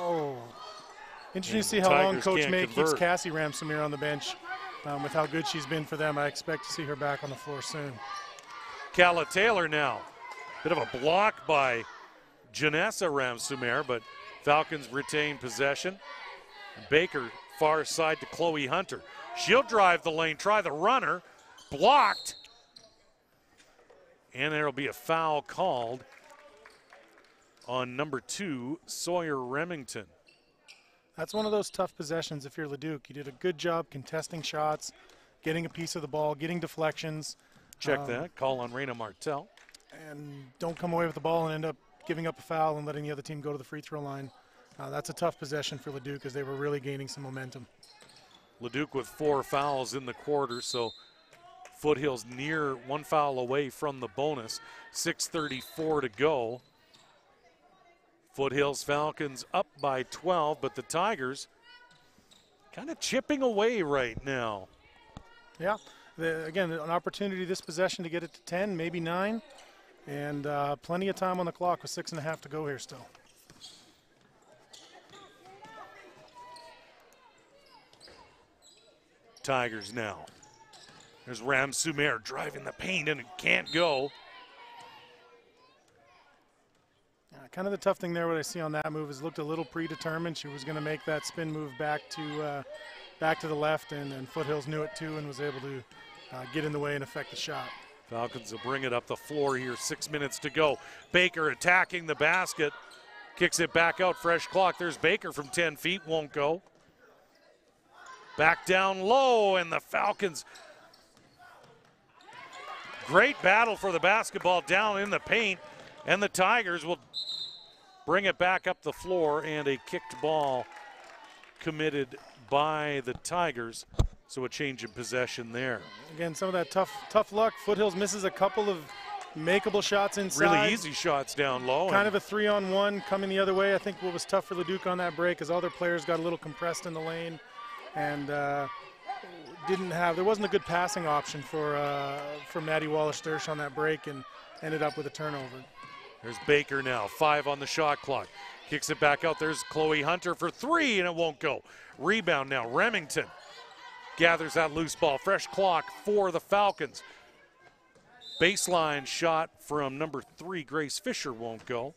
to see how long Coach May keeps Cassie Ramsomere on the bench. With how good she's been for them, I expect to see her back on the floor soon. Calla Taylor now. Bit of a block by Janessa Ramsumere, but Falcons retain possession. Baker far side to Chloe Hunter. She'll drive the lane, try the runner, blocked. And there'll be a foul called on number 2, Sawyer Remington. That's one of those tough possessions if you're Leduc. You did a good job contesting shots, getting a piece of the ball, getting deflections. Check that, call on Reyna Martel. And don't come away with the ball and end up giving up a foul and letting the other team go to the free throw line. That's a tough possession for Leduc because they were really gaining some momentum. Leduc with 4 fouls in the quarter, so Foothills near 1 foul away from the bonus. 6:34 to go. Foothills Falcons up by 12, but the Tigers kind of chipping away right now. Yeah, again, an opportunity this possession to get it to 10, maybe 9, and plenty of time on the clock with 6.5 to go here still. Tigers now. There's Ramsumere driving the paint and it can't go. Kind of the tough thing there, what I see on that move is looked a little predetermined. She was going to make that spin move back to the left, and Foothills knew it too and was able to get in the way and affect the shot. Falcons will bring it up the floor here, 6 minutes to go. Baker attacking the basket, kicks it back out, fresh clock. There's Baker from 10 feet, won't go. Back down low, and the Falcons, great battle for the basketball down in the paint, and the Tigers will bring it back up the floor, and a kicked ball committed by the Tigers. So a change in possession there. Again, some of that tough luck. Foothills misses a couple of makeable shots inside. Really easy shots down low. Kind of a 3-on-1 coming the other way. I think what was tough for Leduc on that break is all their players got a little compressed in the lane, and there wasn't a good passing option for Maddie Wallace-Dersch on that break, and ended up with a turnover. There's Baker now, 5 on the shot clock. Kicks it back out. There's Chloe Hunter for 3, and it won't go. Rebound now, Remington gathers that loose ball. Fresh clock for the Falcons. Baseline shot from number 3, Grace Fisher, won't go.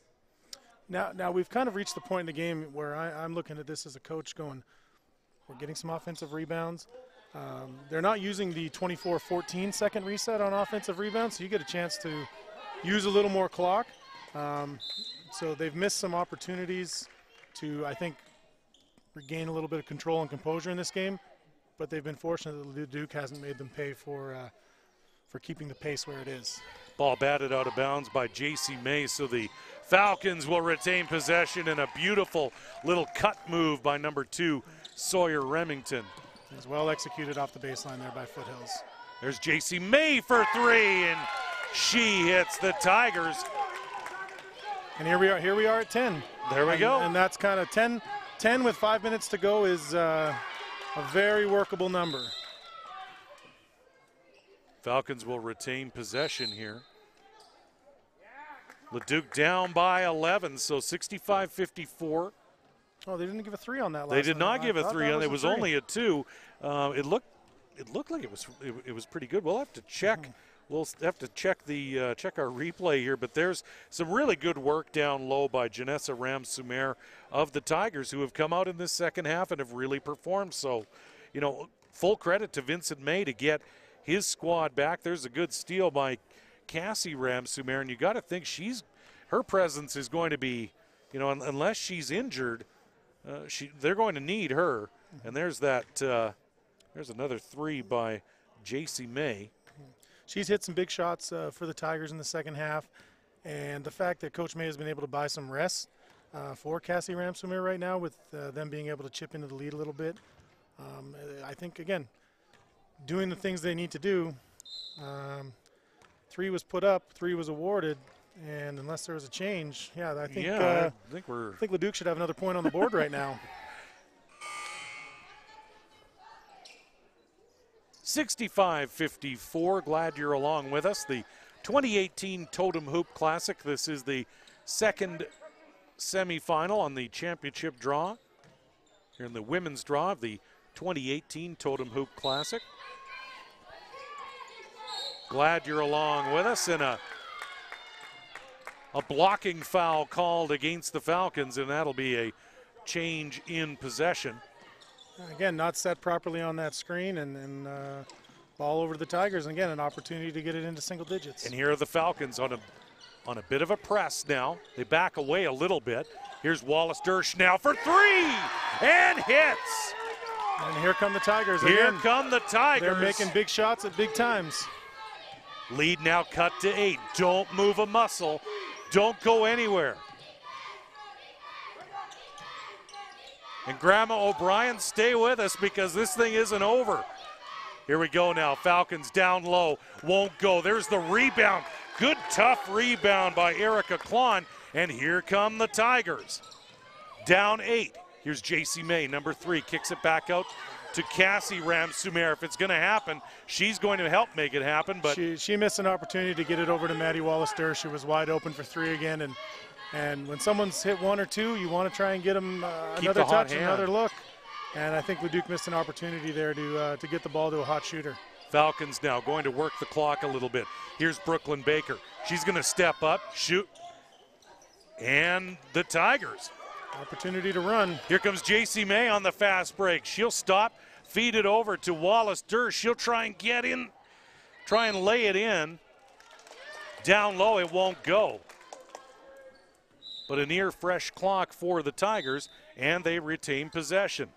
Now we've kind of reached the point in the game where I'm looking at this as a coach going, we're getting some offensive rebounds. They're not using the 24-14 second reset on offensive rebounds, so you get a chance to use a little more clock. So they've missed some opportunities to, I think, regain a little bit of control and composure in this game, but they've been fortunate that Leduc hasn't made them pay for keeping the pace where it is. Ball batted out of bounds by J.C. May, so the Falcons will retain possession, and a beautiful little cut move by number 2, Sawyer Remington. It was well executed off the baseline there by Foothills. There's J.C. May for 3, and she hits the Tigers. And here we are at 10. There we go. And that's kind of 10 with 5 minutes to go is a very workable number. Falcons will retain possession here. Leduc down by 11, so 65-54. Oh, they didn't give a 3 on that last They did not one. give a 3 on it. It was 3. only a 2. It looked like it was pretty good. We'll have to check. We'll have to check the check our replay here, but there's some really good work down low by Janessa Ram-Sumer of the Tigers, who have come out in this second half and have really performed. So, you know, full credit to Vincent May to get his squad back. There's a good steal by Cassie Ram-Sumer, and you got to think her presence is going to be, you know, unless she's injured, they're going to need her. And there's that. There's another 3 by J.C. May. She's hit some big shots for the Tigers in the second half, and the fact that Coach May has been able to buy some rest for Cassie Ram-Sumer right now, with them being able to chip into the lead a little bit. I think, again, doing the things they need to do. 3 was put up, 3 was awarded, and unless there was a change, I think Leduc should have another point on the board right now. 65-54. Glad you're along with us. The 2018 Totem Hoop Classic. This is the second semifinal on the championship draw. Here in the women's draw of the 2018 Totem Hoop Classic. Glad you're along with us. And a blocking foul called against the Falcons, and that'll be a change in possession. Again, not set properly on that screen, and ball over to the Tigers. And again, an opportunity to get it into single digits. And here are the Falcons on a bit of a press now. They back away a little bit. Here's Wallace Dersch now for 3, and hits. And here come the Tigers. Here again, come the Tigers. They're making big shots at big times. Lead now cut to 8. Don't move a muscle. Don't go anywhere. And Grandma O'Brien, stay with us because this thing isn't over. Here we go now. Falcons down low. Won't go. There's the rebound. Good, tough rebound by Erica Klon. And here come the Tigers. Down 8. Here's J.C. May, number 3. Kicks it back out to Cassie Ram-Sumer. If it's going to happen, she's going to help make it happen. But she missed an opportunity to get it over to Maddie Wallace-Dersch. She was wide open for 3 again. And when someone's hit 1 or 2, you want to try and get them another touch, another look. And I think Leduc missed an opportunity there to get the ball to a hot shooter. Falcons now going to work the clock a little bit. Here's Brooklyn Baker. She's going to step up, shoot. And the Tigers. Opportunity to run. Here comes J.C. May on the fast break. She'll stop, feed it over to Wallace-Dersch. She'll try and get in, try and lay it in. Down low, it won't go. But a near fresh clock for the Tigers, and they retain possession.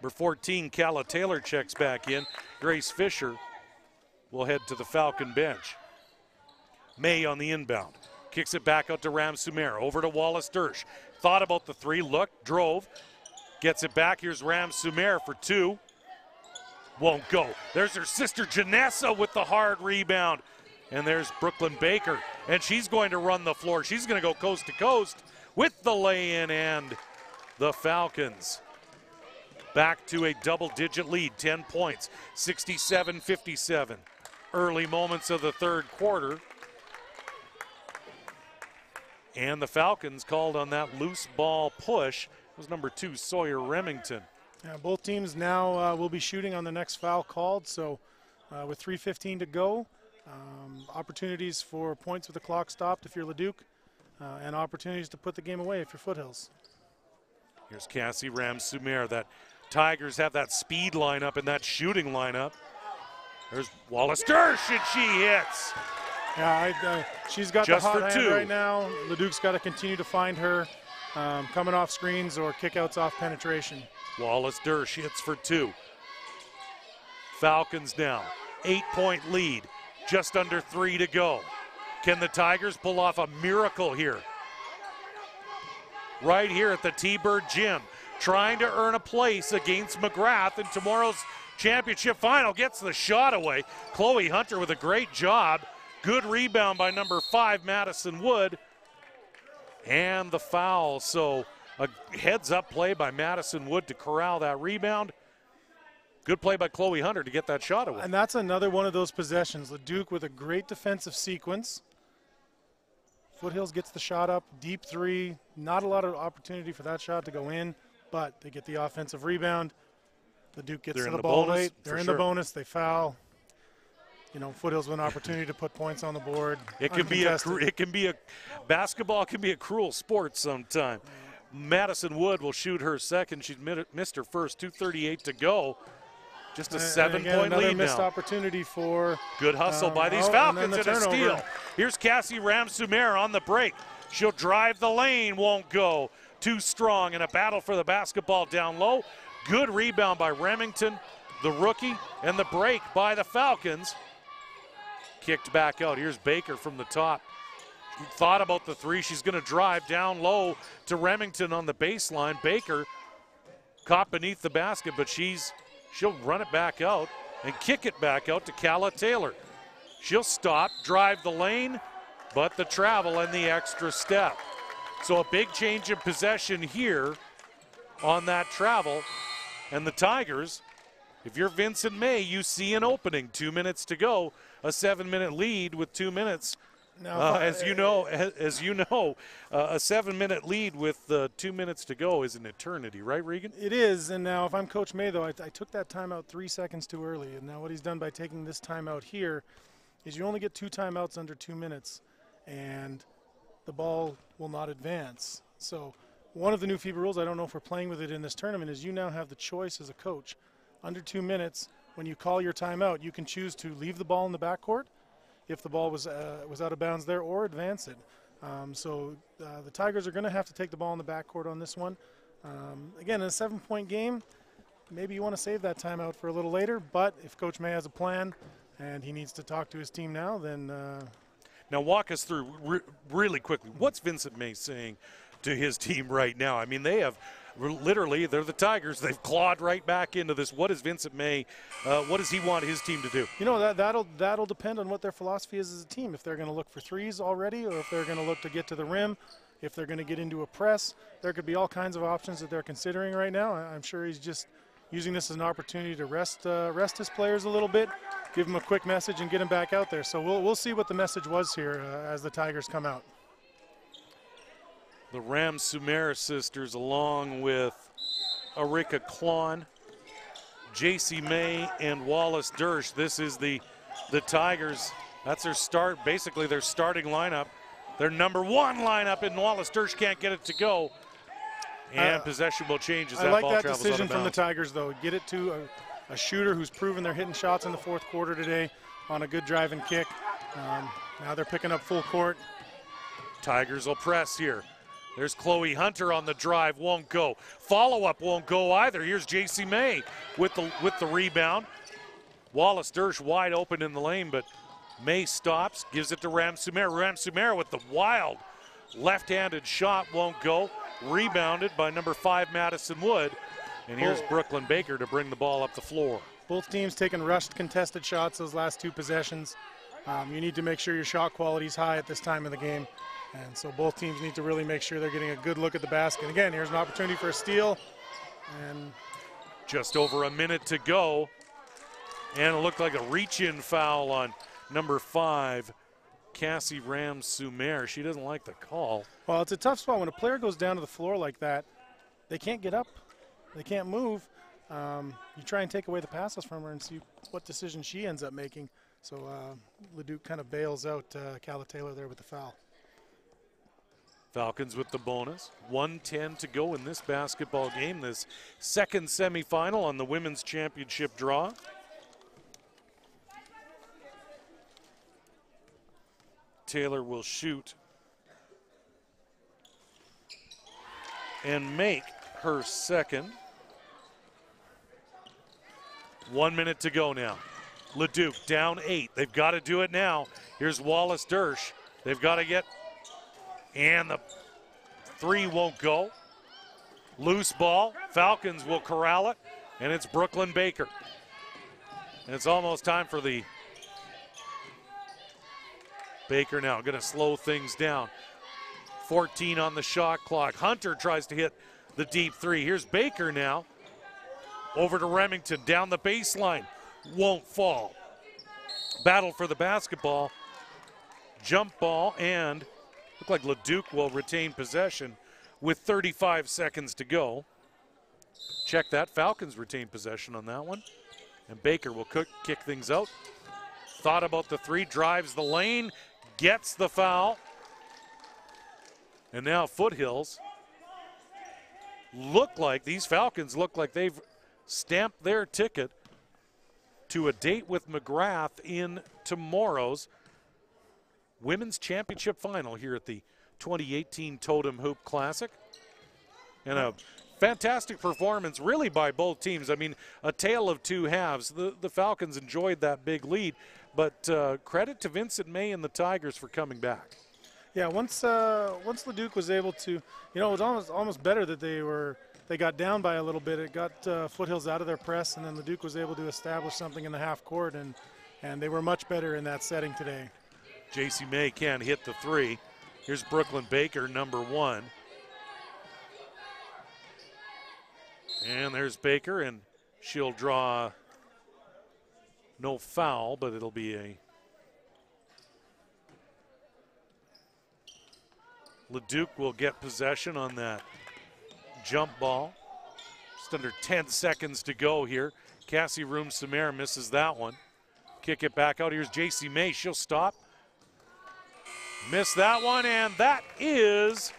Number 14, Calla Taylor checks back in. Grace Fisher will head to the Falcon bench. May on the inbound. Kicks it back out to Ram-Sumer. Over to Wallace-Dersch. Thought about the 3, looked, drove. Gets it back. Here's Ram-Sumer for 2. Won't go. There's her sister Janessa with the hard rebound. And there's Brooklyn Baker. And she's going to run the floor. She's going to go coast to coast with the lay-in, and the Falcons back to a double-digit lead, 10 points, 67-57. Early moments of the third quarter. And the Falcons called on that loose ball push. It was number 2, Sawyer Remington. Yeah, both teams now will be shooting on the next foul called. So with 3:15 to go, opportunities for points with the clock stopped if you're Leduc, and opportunities to put the game away if you're Foothills. Here's Cassie Ram-Sumer. That Tigers have that speed lineup and that shooting lineup. There's Wallace-Dersch, and she hits. Yeah, she's got Just the hot for hand 2. right now. Leduc's got to continue to find her coming off screens or kickouts off penetration. Wallace-Dersch hits for 2. Falcons now, 8-point lead, just under 3 to go. Can the Tigers pull off a miracle here? Right here at the T-Bird Gym, trying to earn a place against McGrath in tomorrow's championship final. Gets the shot away. Chloe Hunter with a great job. Good rebound by number 5, Madison Wood. And the foul. So a heads-up play by Madison Wood to corral that rebound. Good play by Chloe Hunter to get that shot away. And that's another one of those possessions. Leduc with a great defensive sequence. Foothills gets the shot up, deep three, not a lot of opportunity for that shot to go in, but they get the offensive rebound. Leduc gets to the ball late. They're in the bonus. They foul. You know, Foothills with an opportunity to put points on the board. Basketball can be a cruel sport sometime. Madison Wood will shoot her second. She's missed her first. 2:38 to go. Just a 7-point lead missed now. opportunity for good hustle by these Falcons and a steal. Here's Cassie Ramsumer on the break. She'll drive the lane, won't go. Too strong in a battle for the basketball down low. Good rebound by Remington, the rookie, and the break by the Falcons. Kicked back out. Here's Baker from the top. She thought about the three. She's going to drive down low to Remington on the baseline. Baker caught beneath the basket, but she'll run it back out and kick it back out to Calla Taylor. She'll stop, drive the lane, but the travel and the extra step. So a big change of possession here on that travel. And the Tigers, if you're Vincent May, you see an opening. 2 minutes to go, a 7-minute lead with 2 minutes. As you know, a 7-minute lead with 2 minutes to go is an eternity, right, Regan? It is, and now if I'm Coach May, though, I took that timeout 3 seconds too early, and now what he's done by taking this timeout here is you only get 2 timeouts under 2 minutes, and the ball will not advance. So one of the new FIBA rules, I don't know if we're playing with it in this tournament, is you now have the choice as a coach. Under 2 minutes, when you call your timeout, you can choose to leave the ball in the backcourt if the ball was out of bounds there, or advance it. So the Tigers are going to have to take the ball in the backcourt on this one. Again, in a 7-point game, maybe you want to save that timeout for a little later, but if Coach May has a plan and he needs to talk to his team now, then... Now walk us through really quickly. What's Vincent May saying to his team right now? I mean, they have literally, they're the Tigers. They've clawed right back into this. What is Vincent May, what does he want his team to do? You know, that'll depend on what their philosophy is as a team. If they're going to look for threes already, or if they're going to look to get to the rim, if they're going to get into a press. There could be all kinds of options that they're considering right now. I'm sure he's just using this as an opportunity to rest his players a little bit, give them a quick message, and get them back out there. So we'll see what the message was here as the Tigers come out. The Ramsumer sisters, along with Arika Klon, J.C. May, and Wallace Dersh. This is the Tigers. That's their start, basically their starting lineup. Their number 1 lineup, and Wallace Dersh can't get it to go. And possession will change as that ball travels out of bounds. I like that decision from the Tigers, though. Get it to a shooter who's proven they're hitting shots in the fourth quarter today on a good drive and kick. Now they're picking up full court. Tigers will press here. There's Chloe Hunter on the drive, won't go. Follow-up won't go either. Here's J.C. May with the rebound. Wallace Dersh wide open in the lane, but May stops, gives it to Ramsumer. Ramsumer with the wild left-handed shot, won't go. Rebounded by number 5, Madison Wood. And here's Brooklyn Baker to bring the ball up the floor. Both teams taking rushed contested shots those last 2 possessions. You need to make sure your shot quality is high at this time of the game. And so both teams need to really make sure they're getting a good look at the basket. And again, here's an opportunity for a steal. And just over a minute to go. And it looked like a reach-in foul on number 5, Cassie Ramsumer. She doesn't like the call. Well, it's a tough spot. When a player goes down to the floor like that, they can't get up. They can't move. You try and take away the passes from her and see what decision she ends up making. So Leduc kind of bails out Calla Taylor there with the foul. Falcons with the bonus. 1:10 to go in this basketball game, this second semifinal on the women's championship draw. Taylor will shoot and make her second. 1 minute to go now. Leduc down 8. They've got to do it now. Here's Wallace Dersh. They've got to get, and the 3 won't go. Loose ball. Falcons will corral it, and it's Brooklyn Baker. And it's almost time for the Baker now. Going to slow things down. 14 on the shot clock. Hunter tries to hit the deep 3. Here's Baker now. Over to Remington, down the baseline. Won't fall. Battle for the basketball. Jump ball, and Look like Leduc will retain possession with 35 seconds to go. Check that. Falcons retain possession on that one. And Baker will kick things out. Thought about the three, drives the lane, gets the foul. And now Foothills these Falcons look like they've stamped their ticket to a date with McGrath in tomorrow's Women's Championship Final here at the 2018 Totem Hoop Classic. And a fantastic performance really by both teams. I mean, a tale of two halves. The Falcons enjoyed that big lead, but credit to Vincent May and the Tigers for coming back. Yeah, once Leduc was able to, it was almost better that they got down by a little bit. It got Foothills out of their press, and then Leduc was able to establish something in the half court, and they were much better in that setting today. J.C. May can't hit the three. Here's Brooklyn Baker, number one. And there's Baker, and she'll draw no foul, but it'll be a Leduc will get possession on that jump ball. Just under 10 seconds to go here. Cassie Room-Samare misses that one. Kick it back out. Here's J.C. May. She'll stop. Miss that one, and that is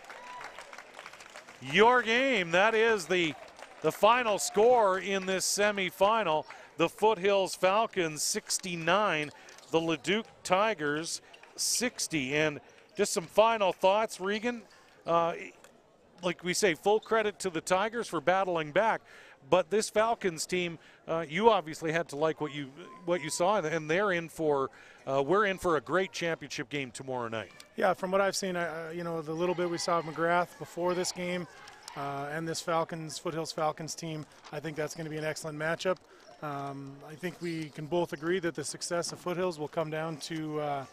your game. That is the final score in this semifinal. The Foothills Falcons 69, the Leduc Tigers 60. And just some final thoughts, Regan. Like we say, full credit to the Tigers for battling back. But this Falcons team, you obviously had to like what you saw, and they're in for we're in for a great championship game tomorrow night. Yeah, from what I've seen, the little bit we saw of McGrath before this game, and this Foothills Falcons team, I think that's going to be an excellent matchup. I think we can both agree that the success of Foothills will come down to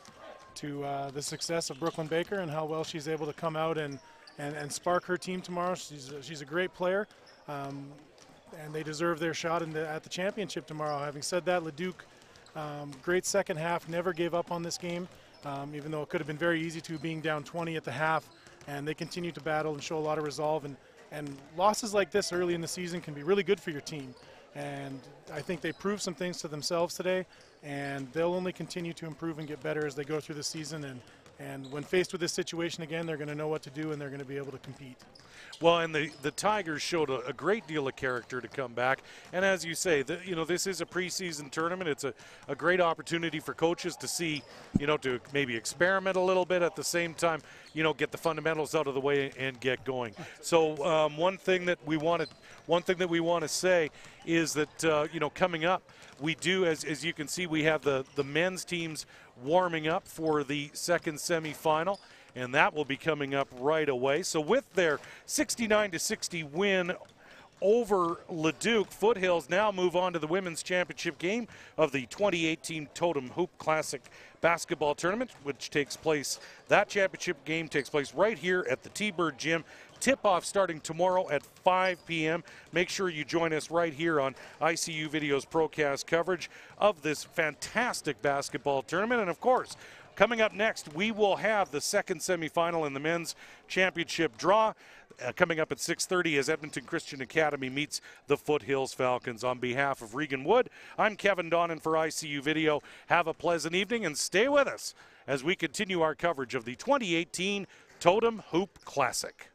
the success of Brooklyn Baker and how well she's able to come out and spark her team tomorrow. She's a great player, and they deserve their shot at the championship tomorrow. Having said that, Leduc, great second half, never gave up on this game, even though it could have been very easy to, being down 20 at the half, and they continue to battle and show a lot of resolve. And losses like this early in the season can be really good for your team. And I think they proved some things to themselves today, and they'll only continue to improve and get better as they go through the season. And when faced with this situation again, they're going to know what to do, and they're going to be able to compete. Well, and the Tigers showed a great deal of character to come back. And as you say, this is a preseason tournament. It's a great opportunity for coaches to see, to maybe experiment a little bit at the same time, get the fundamentals out of the way and get going. So one thing that we want to say is that, coming up, we do, as you can see, we have the men's teams warming up for the second semifinal, and that will be coming up right away. So with their 69-60 win over Leduc, Foothills now move on to the women's championship game of the 2018 Totem Hoop Classic basketball tournament, which that championship game takes place right here at the T-Bird Gym. Tip-off starting tomorrow at 5 p.m. Make sure you join us right here on ICU Video's Procast coverage of this fantastic basketball tournament. And, of course, coming up next, we will have the second semifinal in the men's championship draw. Coming up at 6:30 as Edmonton Christian Academy meets the Foothills Falcons. On behalf of Regan Wood, I'm Kevin Donnan for ICU Video. Have a pleasant evening and stay with us as we continue our coverage of the 2018 Totem Hoop Classic.